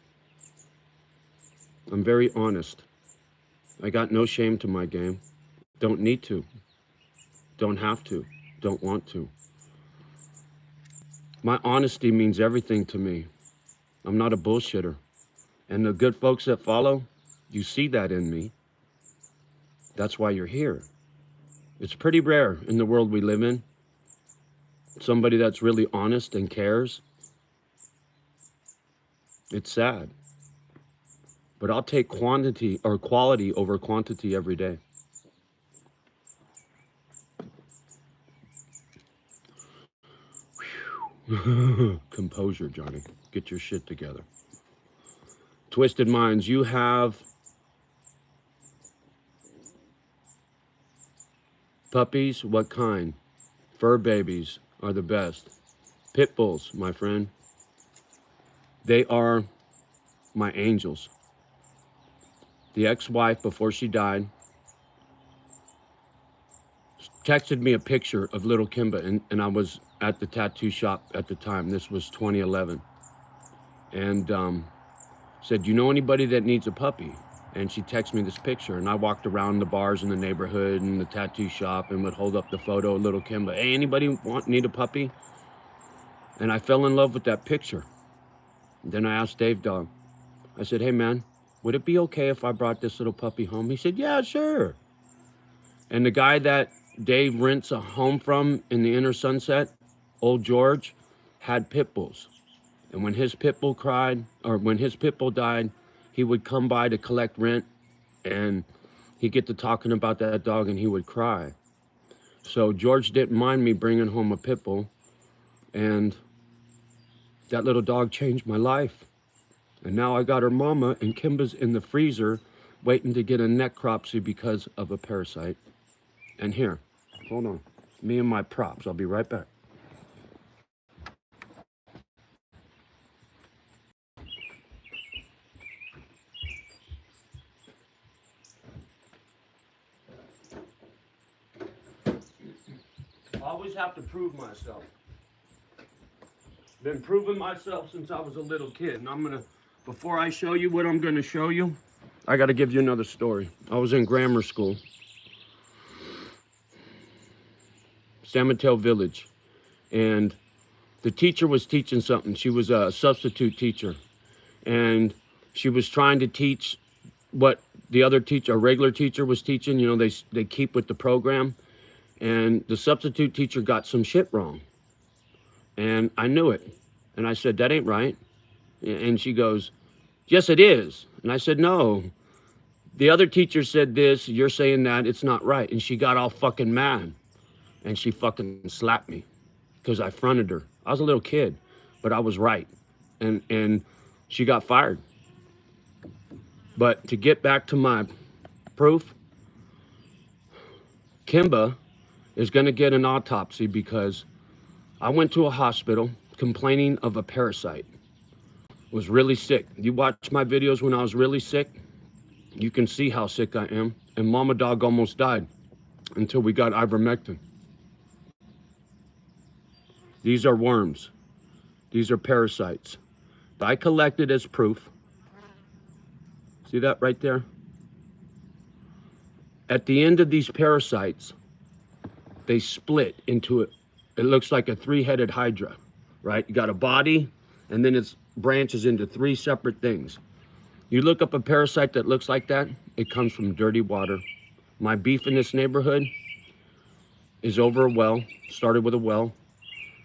very honest. I got no shame to my game. Don't need to. Don't have to. Don't want to. My honesty means everything to me. I'm not a bullshitter. And the good folks that follow, you see that in me. That's why you're here. It's pretty rare in the world we live in. Somebody that's really honest and cares. It's sad. But I'll take quantity or quality over quantity every day. Composure, Johnny. Get your shit together. Twisted Minds, you have puppies? What kind? Fur babies are the best. Pit bulls, my friend. They are my angels. The ex-wife, before she died, texted me a picture of little Kimba, and I was at the tattoo shop at the time. This was 2011. And said, you know anybody that needs a puppy? And she texted me this picture, and I walked around the bars in the neighborhood and the tattoo shop and would hold up the photo of little Kimba. Hey, anybody need a puppy? And I fell in love with that picture. And then I asked Dave Dog, I said, hey man, would it be okay if I brought this little puppy home? He said, yeah, sure. And the guy that Dave rents a home from in the inner Sunset, Old George, had pit bulls. And when his pit bull died, he would come by to collect rent, and he'd get to talking about that dog and he would cry. So George didn't mind me bringing home a pit bull, and that little dog changed my life. And now I got her mama, and Kimba's in the freezer waiting to get a necropsy because of a parasite. And here, hold on, me and my props. I'll be right back. I always have to prove myself. Been proving myself since I was a little kid. And before I show you what I'm gonna show you, I gotta give you another story. I was in grammar school, San Mateo Village, and the teacher was teaching something. She was a substitute teacher, and she was trying to teach what the other teacher, a regular teacher, was teaching. You know, they keep with the program, and the substitute teacher got some shit wrong, and I knew it, and I said, that ain't right. And she goes, yes, it is. And I said, no, the other teacher said this, you're saying that, it's not right. And she got all fucking mad, and she fucking slapped me because I fronted her. I was a little kid, but I was right. And she got fired. But to get back to my proof, Kimba is going to get an autopsy because I went to a hospital complaining of a parasite. Was really sick. You watch my videos when I was really sick? You can see how sick I am. And Mama Dog almost died until we got ivermectin. These are worms. These are parasites. I collected as proof. See that right there? At the end of these parasites, they split into it looks like a three-headed hydra, right? You got a body, and then it branches into three separate things. You look up a parasite that looks like that, it comes from dirty water. My beef in this neighborhood is over a well, started with a well,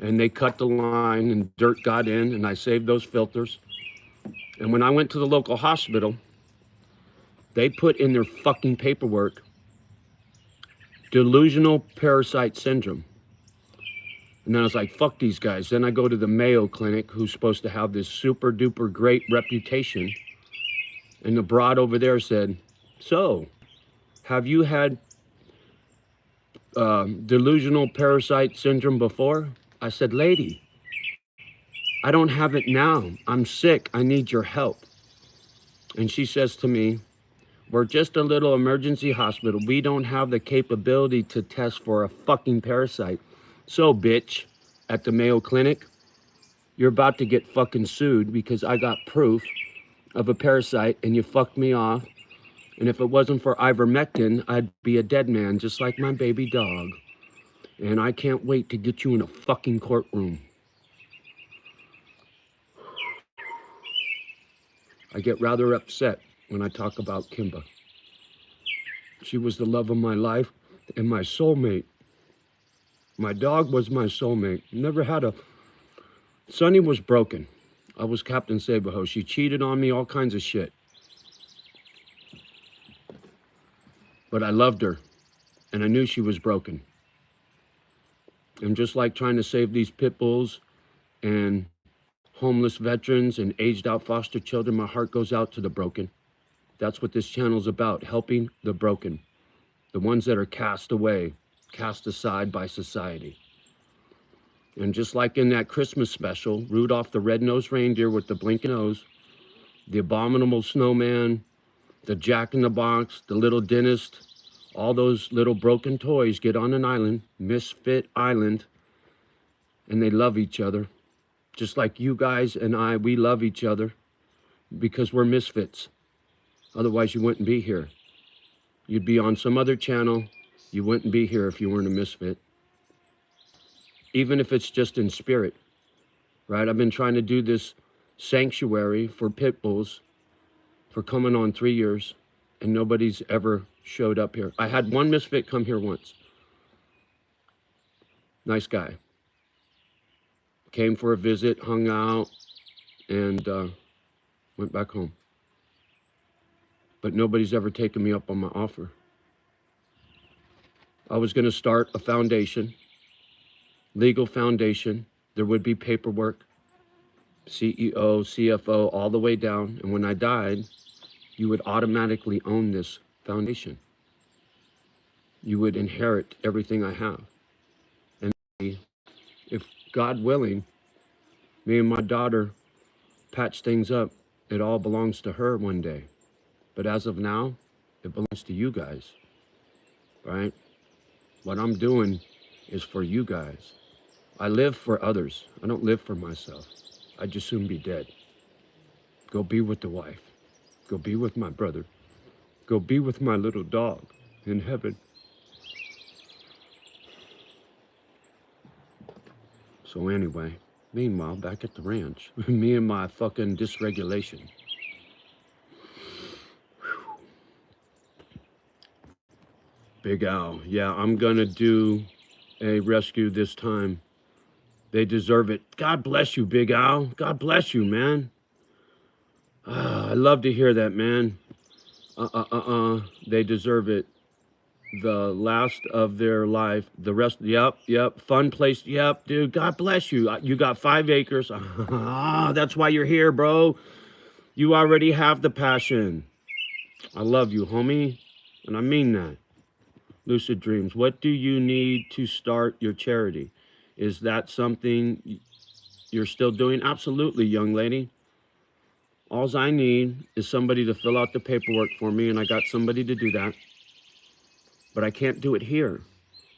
and they cut the line and dirt got in, and I saved those filters. And when I went to the local hospital, they put in their fucking paperwork delusional parasite syndrome. And then I was like, fuck these guys. Then I go to the Mayo Clinic, who's supposed to have this super duper great reputation. And the broad over there said, so, have you had delusional parasite syndrome before? I said, lady, I don't have it now. I'm sick. I need your help. And she says to me, we're just a little emergency hospital. We don't have the capability to test for a fucking parasite. So, bitch, at the Mayo Clinic, you're about to get fucking sued because I got proof of a parasite and you fucked me off. And if it wasn't for ivermectin, I'd be a dead man, just like my baby dog. And I can't wait to get you in a fucking courtroom. I get rather upset when I talk about Kimba. She was the love of my life and my soulmate. My dog was my soulmate. Never had a... Sonny was broken. I was Captain Saberho. She cheated on me, all kinds of shit. But I loved her, and I knew she was broken. And just like trying to save these pit bulls and homeless veterans and aged out foster children, my heart goes out to the broken. That's what this channel's about, helping the broken. The ones that are cast away, cast aside by society. And just like in that Christmas special, Rudolph the Red-Nosed Reindeer with the blinking nose, the abominable snowman, the Jack-in-the-Box, the little dentist, all those little broken toys get on an island, Misfit Island, and they love each other. Just like you guys and I, we love each other because we're misfits. Otherwise, you wouldn't be here. You'd be on some other channel. You wouldn't be here if you weren't a misfit. Even if it's just in spirit, right? I've been trying to do this sanctuary for pit bulls for coming on 3 years, and nobody's ever showed up here. I had one misfit come here once. Nice guy. Came for a visit, hung out, and went back home. But nobody's ever taken me up on my offer. I was going to start a foundation, legal foundation. There would be paperwork, CEO, CFO, all the way down. And when I died, you would automatically own this foundation. You would inherit everything I have. And if God willing, me and my daughter patch things up, it all belongs to her one day. But as of now, it belongs to you guys, right? What I'm doing is for you guys. I live for others. I don't live for myself. I'd just soon be dead. Go be with the wife. Go be with my brother. Go be with my little dog in heaven. So anyway, meanwhile, back at the ranch, me and my fucking dysregulation. Big Al, yeah, I'm gonna do a rescue this time. They deserve it. God bless you, Big Al. God bless you, man. I love to hear that, man. They deserve it. The last of their life, the rest, yep, fun place, yep, dude, God bless you. You got 5 acres. That's why you're here, bro. You already have the passion. I love you, homie, and I mean that. Lucid Dreams, what do you need to start your charity? Is that something you're still doing? Absolutely, young lady. All I need is somebody to fill out the paperwork for me, and I got somebody to do that. But I can't do it here.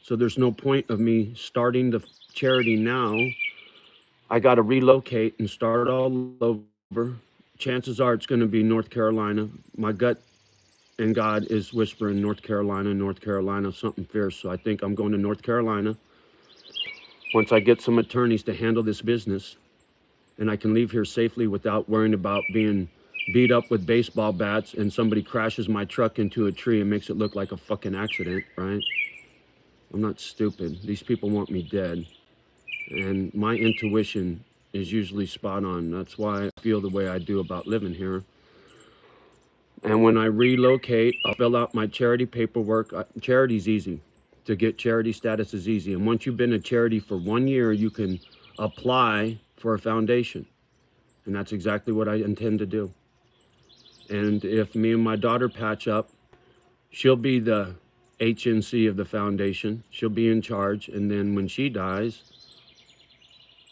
So there's no point of me starting the charity now. I got to relocate and start all over. Chances are it's going to be North Carolina. My gut and God is whispering North Carolina, something fierce. So I think I'm going to North Carolina. Once I get some attorneys to handle this business, and I can leave here safely without worrying about being beat up with baseball bats and somebody crashes my truck into a tree and makes it look like a fucking accident, right? I'm not stupid. These people want me dead. And my intuition is usually spot on. That's why I feel the way I do about living here. And when I relocate, I'll fill out my charity paperwork. Charity's easy. To get charity status is easy. And once you've been a charity for 1 year, you can apply for a foundation. And that's exactly what I intend to do. And if me and my daughter patch up, she'll be the HNC of the foundation. She'll be in charge. And then when she dies,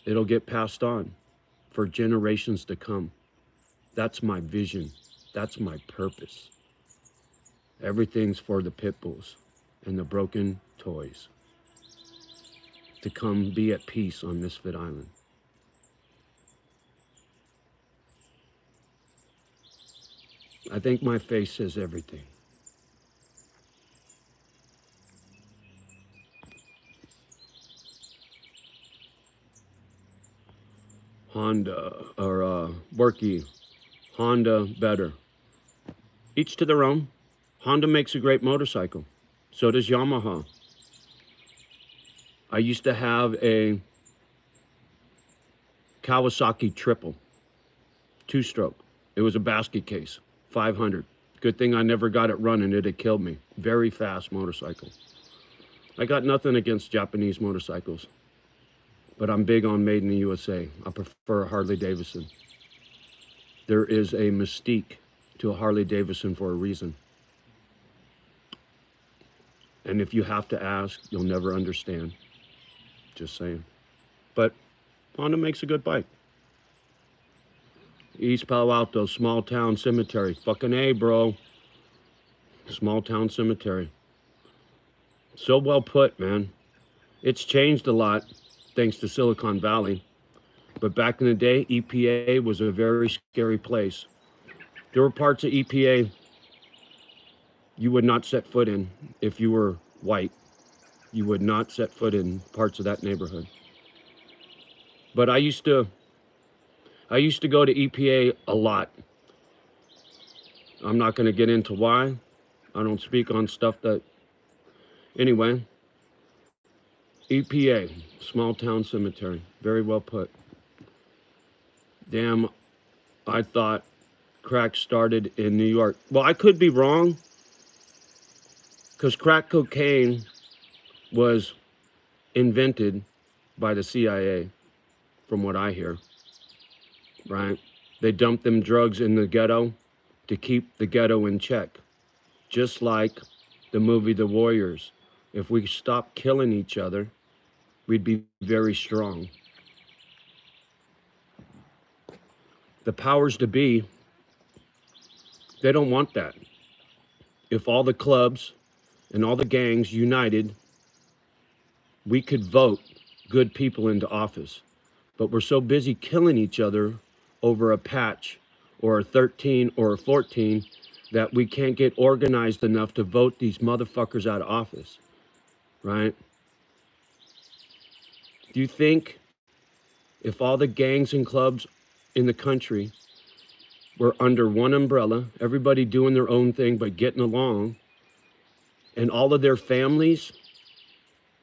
it'll get passed on for generations to come. That's my vision. That's my purpose. Everything's for the pit bulls and the broken toys to come be at peace on Misfit Island. I think my face says everything. Honda or Worky, Honda better. Each to their own. Honda makes a great motorcycle. So does Yamaha. I used to have a Kawasaki triple, 2-stroke. It was a basket case, 500. Good thing I never got it running. It'd have killed me. Very fast motorcycle. I got nothing against Japanese motorcycles, but I'm big on made in the USA. I prefer a Harley Davidson. There is a mystique to a Harley Davidson for a reason. And if you have to ask, you'll never understand. Just saying. But Honda makes a good bike. East Palo Alto, small town cemetery. Fucking A, bro. Small town cemetery. So well put, man. It's changed a lot thanks to Silicon Valley. But back in the day, EPA was a very scary place. There were parts of EPA you would not set foot in if you were white. You would not set foot in parts of that neighborhood. But I used to go to EPA a lot. I'm not going to get into why. I don't speak on stuff that... Anyway, EPA, small town cemetery. Very well put. Damn, I thought crack started in New York. Well, I could be wrong, because crack cocaine was invented by the CIA, from what I hear, right? They dumped them drugs in the ghetto to keep the ghetto in check, just like the movie The Warriors. If we stopped killing each other, we'd be very strong. The powers to be, they don't want that. If all the clubs and all the gangs united, we could vote good people into office. But we're so busy killing each other over a patch or a 13 or a 14 that we can't get organized enough to vote these motherfuckers out of office, right? Do you think if all the gangs and clubs in the country were under one umbrella, everybody doing their own thing but getting along, and all of their families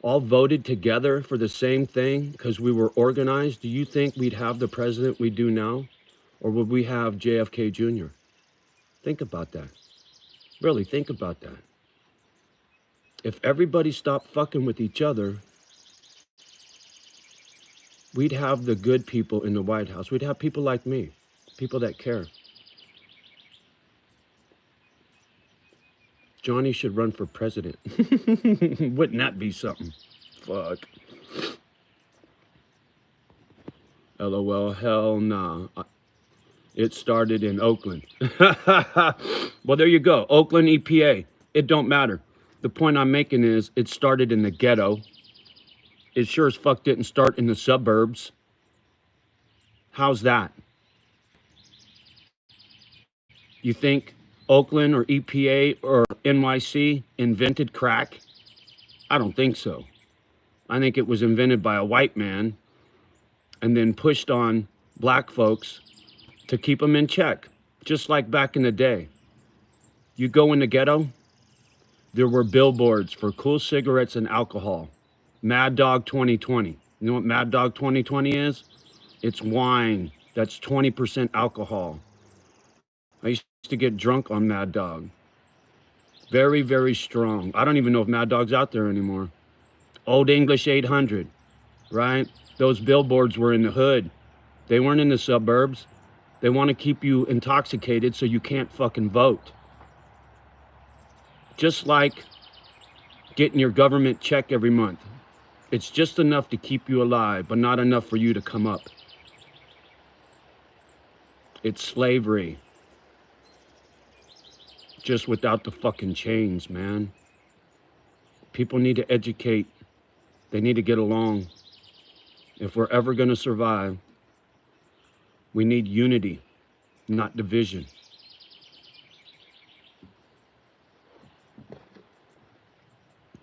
all voted together for the same thing because we were organized, do you think we'd have the president we do now? Or would we have JFK Jr.? Think about that. Really, think about that. If everybody stopped fucking with each other, we'd have the good people in the White House. We'd have people like me, people that care. Johnny should run for president. Wouldn't that be something? Fuck. LOL, hell nah. It started in Oakland. Well, there you go. Oakland EPA. It don't matter. The point I'm making is it started in the ghetto. It sure as fuck didn't start in the suburbs. How's that? You think Oakland or EPA or NYC invented crack? I don't think so. I think it was invented by a white man and then pushed on black folks to keep them in check, just like back in the day. You go in the ghetto, there were billboards for cool cigarettes and alcohol. Mad Dog 2020. You know what Mad Dog 2020 is? It's wine that's 20% alcohol. I used to get drunk on Mad Dog. Very, very strong. I don't even know if Mad Dog's out there anymore. Old English 800, right? Those billboards were in the hood. They weren't in the suburbs. They want to keep you intoxicated so you can't fucking vote. Just like getting your government check every month. It's just enough to keep you alive, but not enough for you to come up. It's slavery. Just without the fucking chains, man. People need to educate. They need to get along. If we're ever going to survive, we need unity, not division.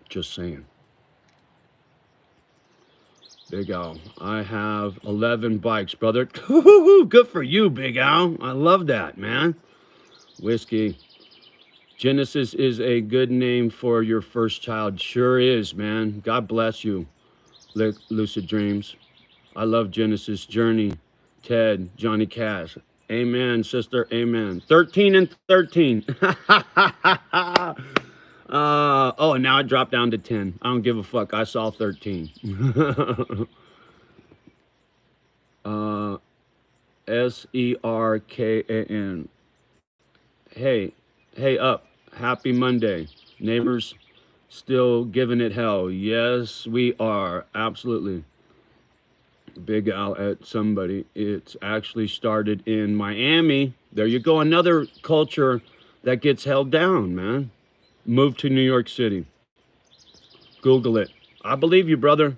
Just saying. Big Al, I have 11 bikes, brother. Good for you, Big Al. I love that, man. Whiskey. Genesis is a good name for your first child. Sure is, man. God bless you, Lucid Dreams. I love Genesis, Journey, Ted, Johnny Cash. Amen, sister. Amen. 13 and 13. Oh, now it dropped down to 10. I don't give a fuck. I saw 13. Serkan. Hey up. Happy Monday. Neighbors still giving it hell. Yes, we are. Absolutely. Big Al at somebody. It's actually started in Miami. There you go. Another culture that gets held down, man. Moved to New York City. Google it. I believe you, brother.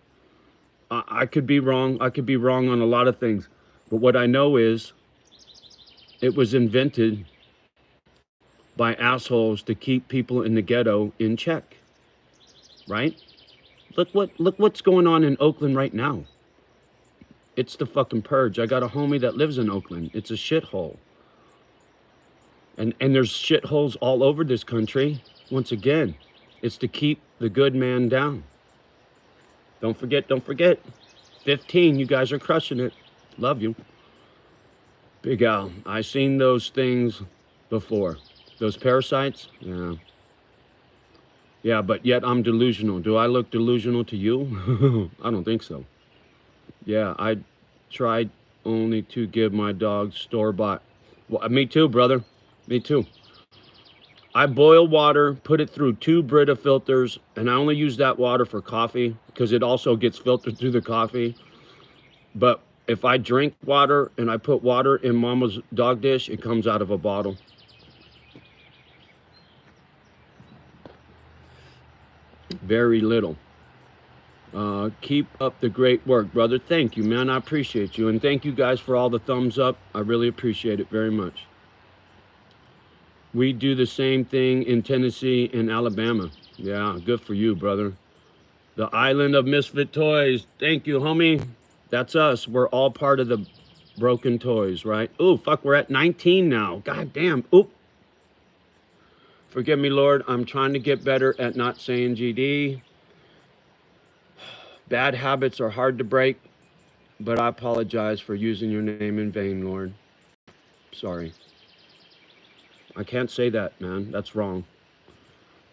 I could be wrong. I could be wrong on a lot of things. But what I know is it was invented by assholes to keep people in the ghetto in check. Right? Look what's going on in Oakland right now. It's the fucking purge. I got a homie that lives in Oakland. It's a shithole. And there's shitholes all over this country. Once again, it's to keep the good man down. Don't forget. 15, you guys are crushing it. Love you. Big Al, I seen those things before. Those parasites? Yeah. Yeah, but yet I'm delusional. Do I look delusional to you? I don't think so. Yeah, I tried only to give my dog store-bought. Well, me too, brother. Me too. I boil water, put it through 2 Brita filters, and I only use that water for coffee because it also gets filtered through the coffee. But if I drink water and I put water in Mama's dog dish, it comes out of a bottle. Very little. Keep up the great work, brother. Thank you, man. I appreciate you. And thank you guys for all the thumbs up. I really appreciate it very much. We do the same thing in Tennessee and Alabama. Yeah, good for you, brother. The island of misfit toys. Thank you, homie. That's us. We're all part of the broken toys, right? Ooh, fuck, we're at 19 now. God damn. Oop. Forgive me, Lord. I'm trying to get better at not saying GD. Bad habits are hard to break, but I apologize for using your name in vain, Lord. Sorry. I can't say that, man. That's wrong.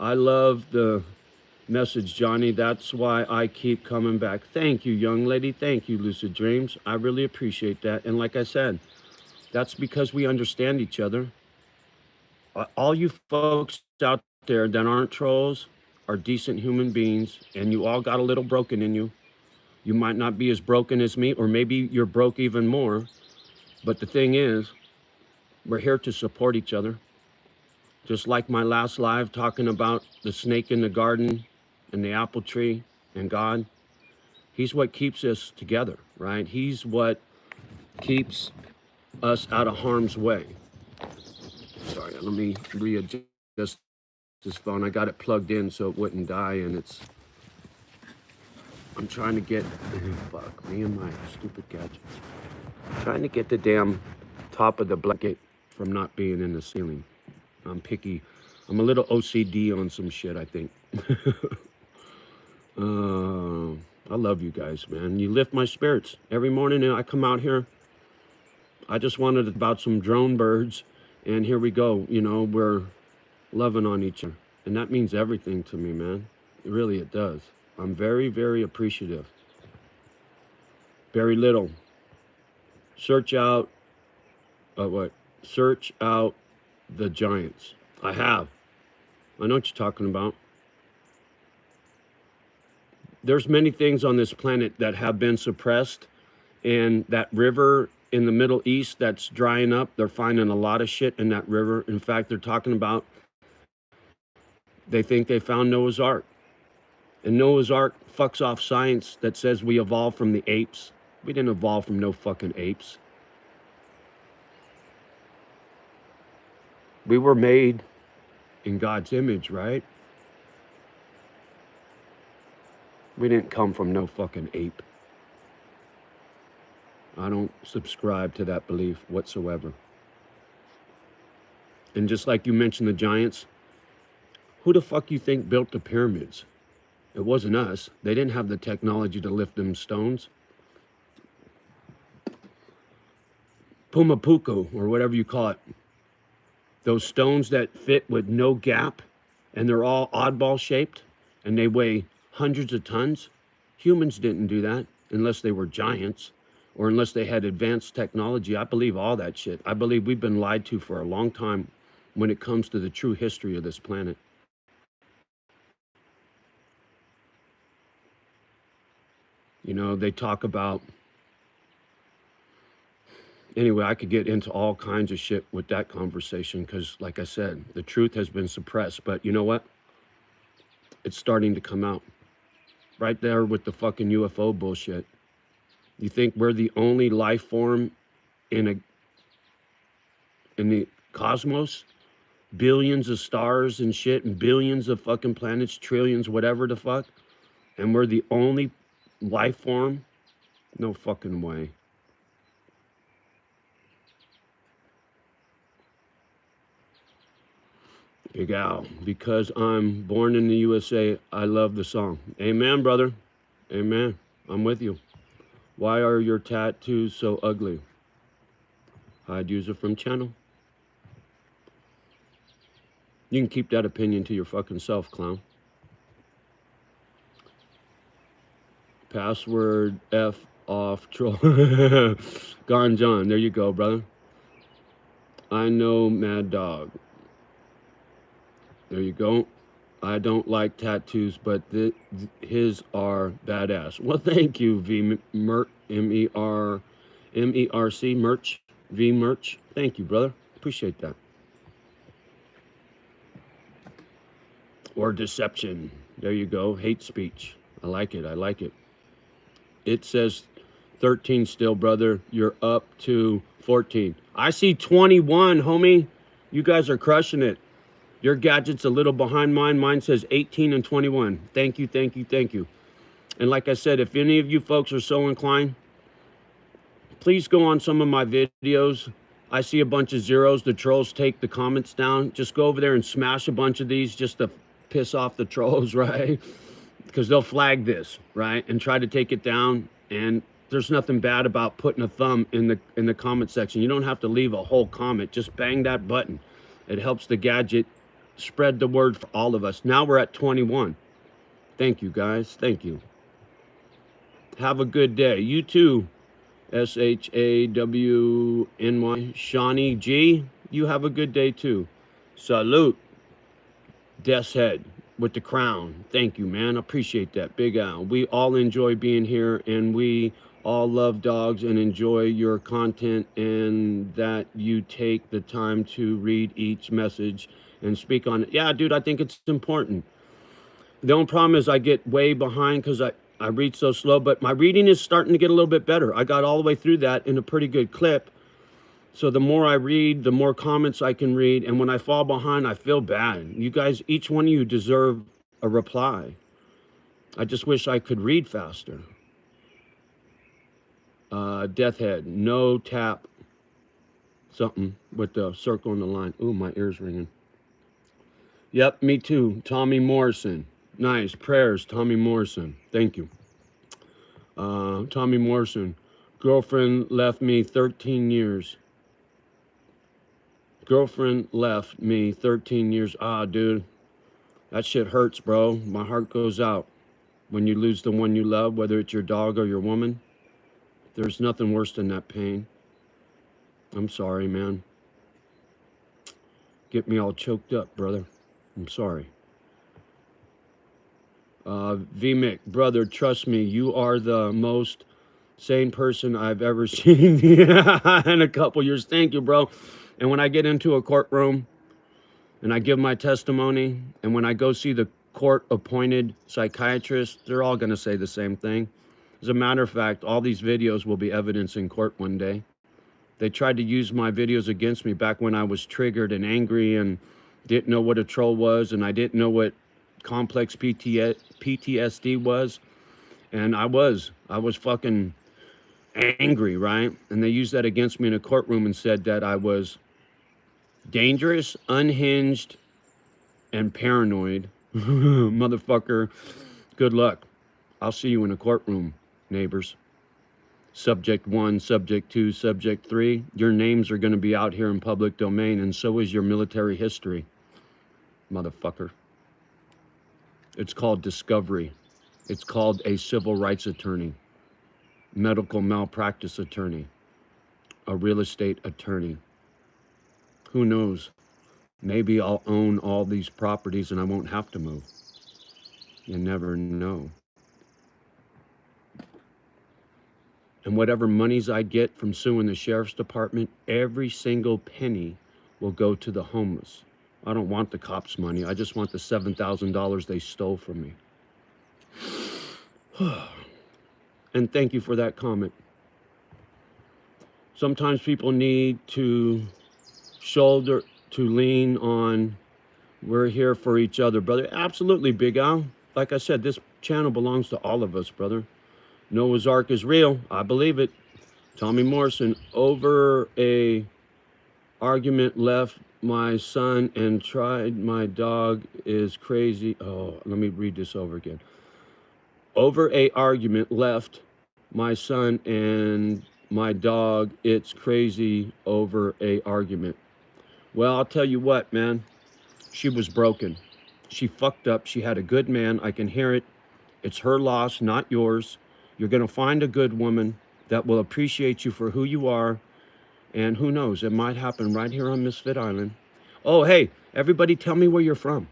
I love the message, Johnny. That's why I keep coming back. Thank you, young lady. Thank you, Lucid Dreams. I really appreciate that. And like I said, that's because we understand each other. All you folks out there that aren't trolls are decent human beings, and you all got a little broken in you. You might not be as broken as me, or maybe you're broke even more. But the thing is, We're here to support each other. Just like my last live talking about the snake in the garden and the apple tree and God. He's what keeps us together, right? He's what keeps us out of harm's way. Sorry, let me readjust this phone. I got it plugged in so it wouldn't die, and I'm trying to get, fuck me and my stupid gadget. Trying to get the damn top of the blanket from not being in the ceiling. I'm picky. I'm a little OCD on some shit, I think. I love you guys, man. You lift my spirits. Every morning I come out here, I just wanted about some drone birds, and here we go. You know, we're loving on each other. And that means everything to me, man. Really, it does. I'm very, very appreciative. Very little. Search out, Search out the giants. I have. I know what you're talking about. There's many things on this planet that have been suppressed, and that river in the Middle East that's drying up, they're finding a lot of shit in that river. In fact, they're talking about, they think they found Noah's Ark. And Noah's Ark fucks off science that says we evolved from the apes. We didn't evolve from no fucking apes. We were made in God's image, right? We didn't come from no fucking ape. I don't subscribe to that belief whatsoever. And just like you mentioned the giants, who the fuck you think built the pyramids? It wasn't us. They didn't have the technology to lift them stones. Pumapuku, or whatever you call it. Those stones that fit with no gap, and they're all oddball shaped, and they weigh hundreds of tons. Humans didn't do that unless they were giants, or unless they had advanced technology. I believe all that shit. I believe we've been lied to for a long time when it comes to the true history of this planet. You know, they talk about, anyway, I could get into all kinds of shit with that conversation because, like I said, the truth has been suppressed. But you know what? It's starting to come out. Right there with the fucking UFO bullshit. You think we're the only life form in the cosmos? Billions of stars and shit, and billions of fucking planets, trillions, whatever the fuck, and we're the only life form? No fucking way. Big Al, because I'm born in the USA, I love the song. Amen, brother. Amen. I'm with you. Why are your tattoos so ugly? Hide user from channel. You can keep that opinion to your fucking self, clown. Password F off troll. Gone John. There you go, brother. I know Mad Dog. There you go. I don't like tattoos, but his are badass. Well, thank you, V M-E-R-C merch. V merch. Thank you, brother. Appreciate that. Or deception. There you go. Hate speech. I like it. I like it. It says 13 still, brother. You're up to 14. I see 21, homie. You guys are crushing it. Your gadget's a little behind mine. Mine says 18 and 21. Thank you, thank you, thank you. And like I said, if any of you folks are so inclined, please go on some of my videos. I see a bunch of zeros. The trolls take the comments down. Just go over there and smash a bunch of these just to piss off the trolls, right? Because they'll flag this, right? And try to take it down. And there's nothing bad about putting a thumb in the comment section. You don't have to leave a whole comment. Just bang that button. It helps the gadget spread the word for all of us. Now we're at 21. Thank you, guys. Thank you. Have a good day. You too, S-H-A-W-N-Y, Shawnee G. You have a good day too. Salute. Death's Head with the crown. Thank you, man. Appreciate that. Big Al. We all enjoy being here, and we All love dogs and enjoy your content, and that you take the time to read each message and speak on it. Yeah, dude, I think it's important. The only problem is I get way behind because I read so slow, but my reading is starting to get a little bit better. I got all the way through that in a pretty good clip. So the more I read, the more comments I can read. And when I fall behind, I feel bad. You guys, each one of you deserve a reply. I just wish I could read faster. Death Head, no tap, something with the circle and the line. Ooh, my ear's ringing. Yep, me too. Tommy Morrison. Nice. Prayers, Tommy Morrison. Thank you. Tommy Morrison. Girlfriend left me 13 years. Girlfriend left me 13 years. Ah, dude. That shit hurts, bro. My heart goes out when you lose the one you love, whether it's your dog or your woman. There's nothing worse than that pain. I'm sorry, man. Get me all choked up, brother. I'm sorry. VMic, brother, trust me, you are the most sane person I've ever seen in a couple years. Thank you, bro. And when I get into a courtroom and I give my testimony, and when I go see the court-appointed psychiatrist, they're all going to say the same thing. As a matter of fact, all these videos will be evidence in court one day. They tried to use my videos against me back when I was triggered and angry and didn't know what a troll was, and I didn't know what complex PTSD was. And I was fucking angry, right? And they used that against me in a courtroom and said that I was dangerous, unhinged, and paranoid. Motherfucker, good luck. I'll see you in a courtroom, neighbors. Subject 1, Subject 2, Subject 3. Your names are going to be out here in public domain, and so is your military history, motherfucker. It's called discovery. It's called a civil rights attorney, medical malpractice attorney, a real estate attorney. Who knows? Maybe I'll own all these properties and I won't have to move. You never know. And whatever monies I get from suing the sheriff's department, every single penny will go to the homeless. I don't want the cops' money. I just want the $7,000 they stole from me. And thank you for that comment. Sometimes people need to shoulder, to lean on. We're here for each other, brother. Absolutely, Big Al. Like I said, this channel belongs to all of us, brother. Noah's Ark is real. I believe it. Tommy Morrison, over a argument left my son and tried my dog is crazy. Oh, let me read this over again. Over a argument left my son and my dog. It's crazy over a argument. Well, I'll tell you what, man. She was broken. She fucked up. She had a good man. I can hear it. It's her loss, not yours. You're going to find a good woman that will appreciate you for who you are. And who knows, it might happen right here on Misfit Island. Oh, hey, everybody tell me where you're from,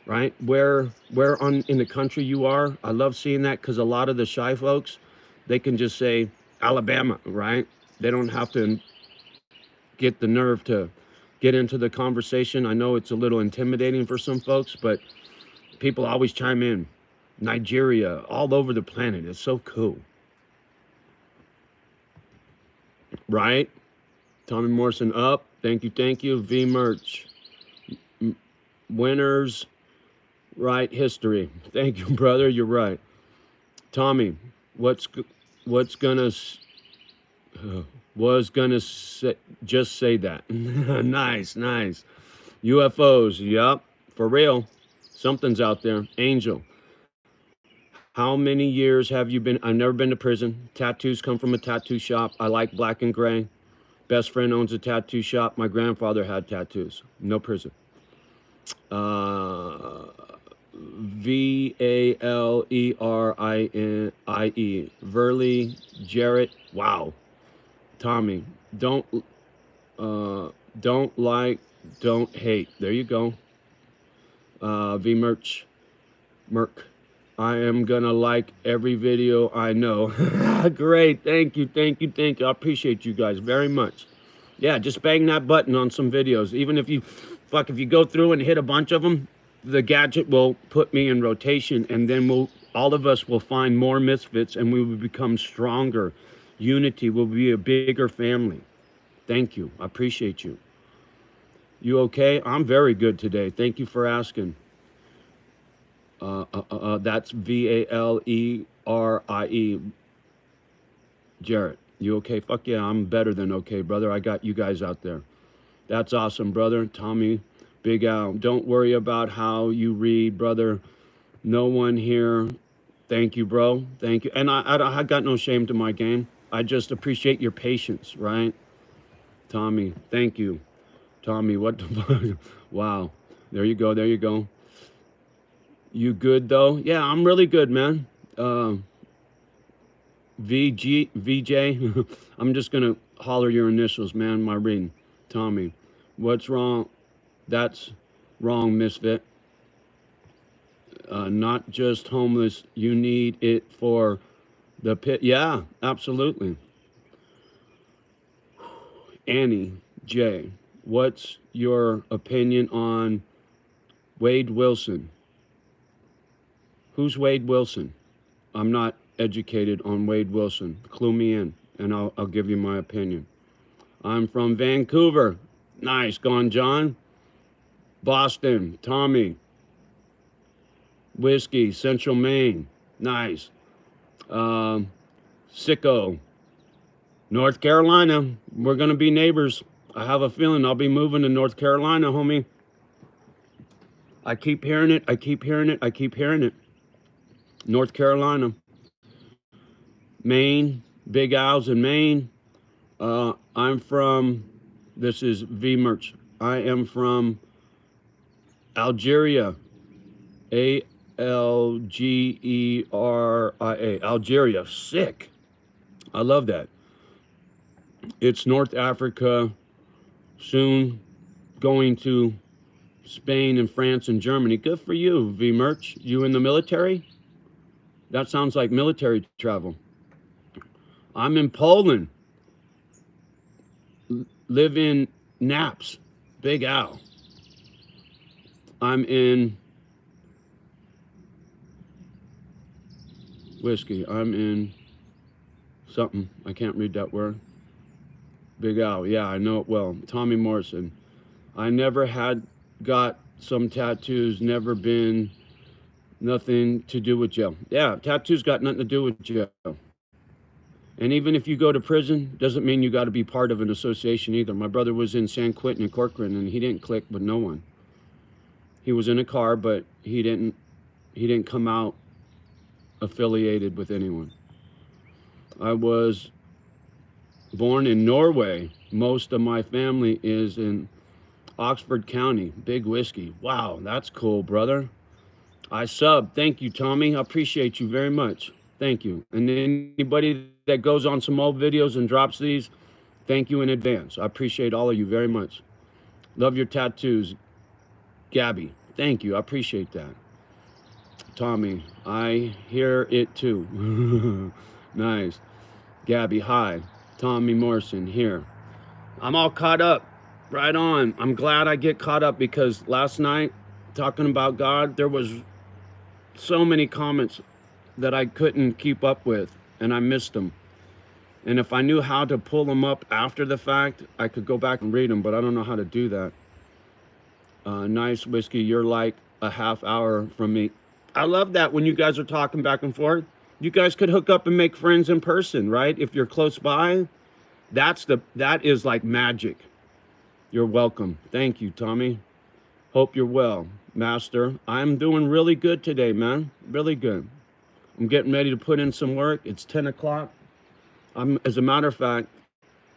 right? Where in the country you are. I love seeing that because a lot of the shy folks, they can just say Alabama, right? They don't have to get the nerve to get into the conversation. I know it's a little intimidating for some folks, but people always chime in. Nigeria, all over the planet. It's so cool. Right? Tommy Morrison up. Thank you, thank you. V Merch. Winners write history. Thank you, brother. You're right. Tommy, was gonna just say that. Nice, nice. UFOs, yup, for real. Something's out there. Angel. How many years have you been? I've never been to prison. Tattoos come from a tattoo shop. I like black and gray. Best friend owns a tattoo shop. My grandfather had tattoos. No prison. Valerie. Verley Jarrett. Wow. Tommy. Don't like, don't hate. There you go. V Merch. Merc. I am gonna like every video I know. Great, thank you, thank you, thank you. I appreciate you guys very much. Yeah, just bang that button on some videos. Even if you, if you go through and hit a bunch of them, the gadget will put me in rotation, and then all of us will find more misfits, and we will become stronger. Unity will be a bigger family. Thank you. I appreciate you. You okay? I'm very good today. Thank you for asking. That's Valerie. Jarrett, you okay? Fuck yeah, I'm better than okay, brother. I got you guys out there. That's awesome, brother. Tommy, Big Al, don't worry about how you read, brother. No one here. Thank you, bro. Thank you. And I got no shame to my game. I just appreciate your patience, right? Tommy, thank you. Tommy, what the fuck? Wow. There you go. There you go. You good, though? Yeah, I'm really good, man. VJ, I'm just going to holler your initials, man. My reading. Tommy, what's wrong? That's wrong, Misfit. Not just homeless. You need it for the pit. Yeah, absolutely. Annie J, what's your opinion on Wade Wilson? Who's Wade Wilson? I'm not educated on Wade Wilson. Clue me in, and I'll give you my opinion. I'm from Vancouver. Nice. Gone, John. Boston. Tommy. Whiskey. Central Maine. Nice. Sicko. North Carolina. We're going to be neighbors. I have a feeling I'll be moving to North Carolina, homie. I keep hearing it. I keep hearing it. I keep hearing it. North Carolina. Maine. Big Al's in Maine. I'm from, this is V Merch. I am from Algeria. Algeria. Algeria. Sick. I love that. It's North Africa. Soon going to Spain and France and Germany. Good for you, V Merch. You in the military? That sounds like military travel. I'm in Poland. Live in Naps. Big Al. I'm in Whiskey. I'm in something. I can't read that word. Big Al. Yeah, I know it well. Tommy Morrison. I never got some tattoos. Never been nothing to do with jail. Yeah, tattoos got nothing to do with jail. And even if you go to prison, doesn't mean you got to be part of an association either. My brother was in San Quentin and Corcoran, and he didn't click with no one. He was in a car, but he didn't come out affiliated with anyone. I was born in Norway. Most of my family is in Oxford County. Big Whiskey. Wow, that's cool, brother. I sub. Thank you, Tommy. I appreciate you very much. Thank you. And anybody that goes on some old videos and drops these, thank you in advance. I appreciate all of you very much. Love your tattoos. Gabby, thank you. I appreciate that. Tommy, I hear it too. Nice. Gabby, hi. Tommy Morrison here. I'm all caught up. Right on. I'm glad I get caught up because last night, talking about God, there was so many comments that I couldn't keep up with, and I missed them. And if I knew how to pull them up after the fact, I could go back and read them, but I don't know how to do that. Nice Whiskey, you're like a half hour from me. I love that when you guys are talking back and forth. You guys could hook up and make friends in person, right? If you're close by, that is like magic. You're welcome. Thank you, Tommy. Hope you're well, Master. I'm doing really good today, man. Really good. I'm getting ready to put in some work. It's 10 o'clock. As a matter of fact,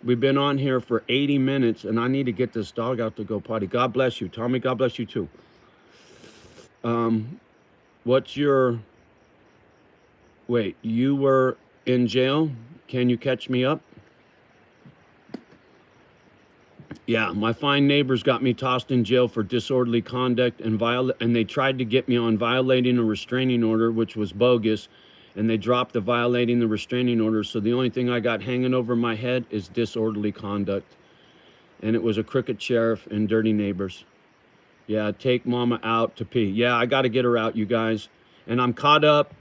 we've been on here for 80 minutes, and I need to get this dog out to go potty. God bless you, Tommy. God bless you, too. What's your... Wait, you were in jail? Can you catch me up? Yeah, my fine neighbors got me tossed in jail for disorderly conduct and they tried to get me on violating a restraining order, which was bogus, and they dropped the violating the restraining order. So the only thing I got hanging over my head is disorderly conduct. And it was a crooked sheriff and dirty neighbors. Yeah, take mama out to pee. Yeah, I got to get her out, you guys. And I'm caught up.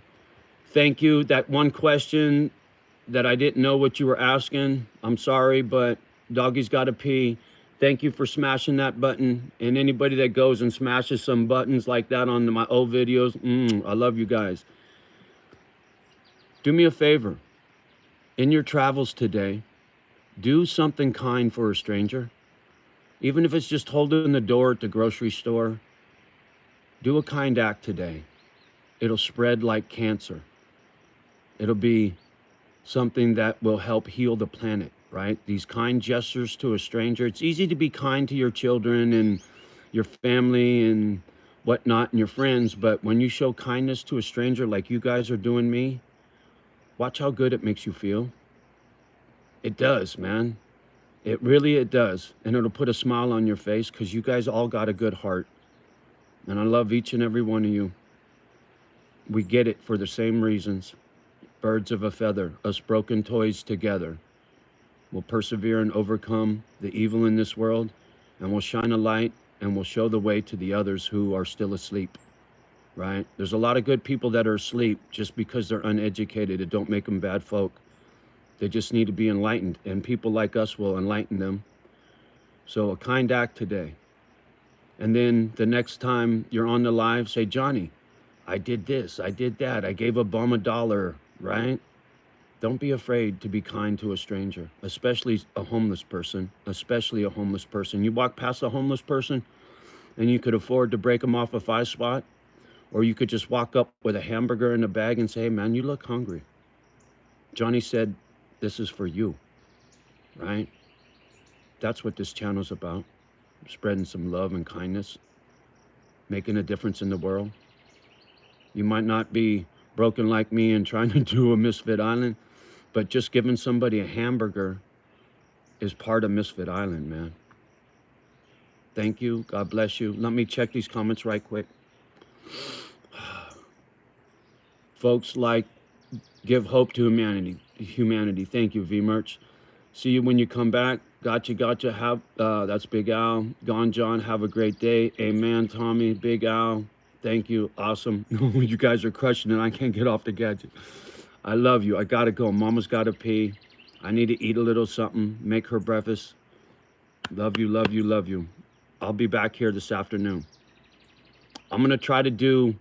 Thank you. That one question that I didn't know what you were asking, I'm sorry, but doggy's got to pee. Thank you for smashing that button. And anybody that goes and smashes some buttons like that on my old videos, I love you guys. Do me a favor. In your travels today, do something kind for a stranger. Even if it's just holding the door at the grocery store, do a kind act today. It'll spread like cancer. It'll be something that will help heal the planet, right? These kind gestures to a stranger. It's easy to be kind to your children and your family and whatnot and your friends, but when you show kindness to a stranger like you guys are doing me, watch how good it makes you feel. It does, man. It does. And it'll put a smile on your face because you guys all got a good heart. And I love each and every one of you. We get it for the same reasons. Birds of a feather, us broken toys together. We'll persevere and overcome the evil in this world, and we'll shine a light and we'll show the way to the others who are still asleep, right? There's a lot of good people that are asleep just because they're uneducated. It don't make them bad folk. They just need to be enlightened, and people like us will enlighten them. So a kind act today. And then the next time you're on the live, say, Johnny, I did this, I did that, I gave a bum $1, right? Don't be afraid to be kind to a stranger, especially a homeless person, especially a homeless person. You walk past a homeless person and you could afford to break them off a 5-spot, or you could just walk up with a hamburger in a bag and say, hey man, you look hungry. Johnny said, this is for you, right? That's what this channel's about. Spreading some love and kindness, making a difference in the world. You might not be broken like me and trying to do a Misfit Island, but just giving somebody a hamburger is part of Misfit Island, man. Thank you. God bless you. Let me check these comments right quick. Folks like give hope to humanity. Thank you, V-Merch. See you when you come back. Gotcha. Have that's Big Al. Gone John. Have a great day. Amen, Tommy. Big Al. Thank you. Awesome. You guys are crushing it. I can't get off the gadget. I love you. I gotta go. Mama's gotta pee. I need to eat a little something. Make her breakfast. Love you. I'll be back here this afternoon. I'm gonna try to do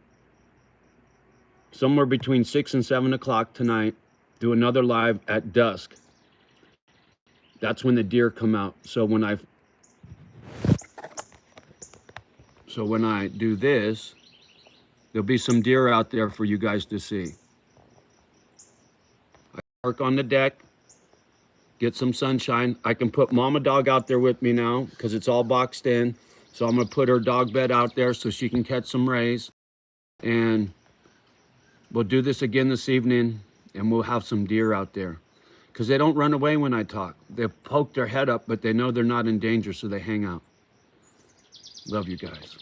somewhere between 6 and 7 o'clock tonight. Do another live at dusk. That's when the deer come out. So when I do this, there'll be some deer out there for you guys to see. I park on the deck, get some sunshine. I can put Mama Dog out there with me now because it's all boxed in. So I'm gonna put her dog bed out there so she can catch some rays. And we'll do this again this evening, and we'll have some deer out there. Because they don't run away when I talk. They poke their head up, but they know they're not in danger, so they hang out. Love you guys.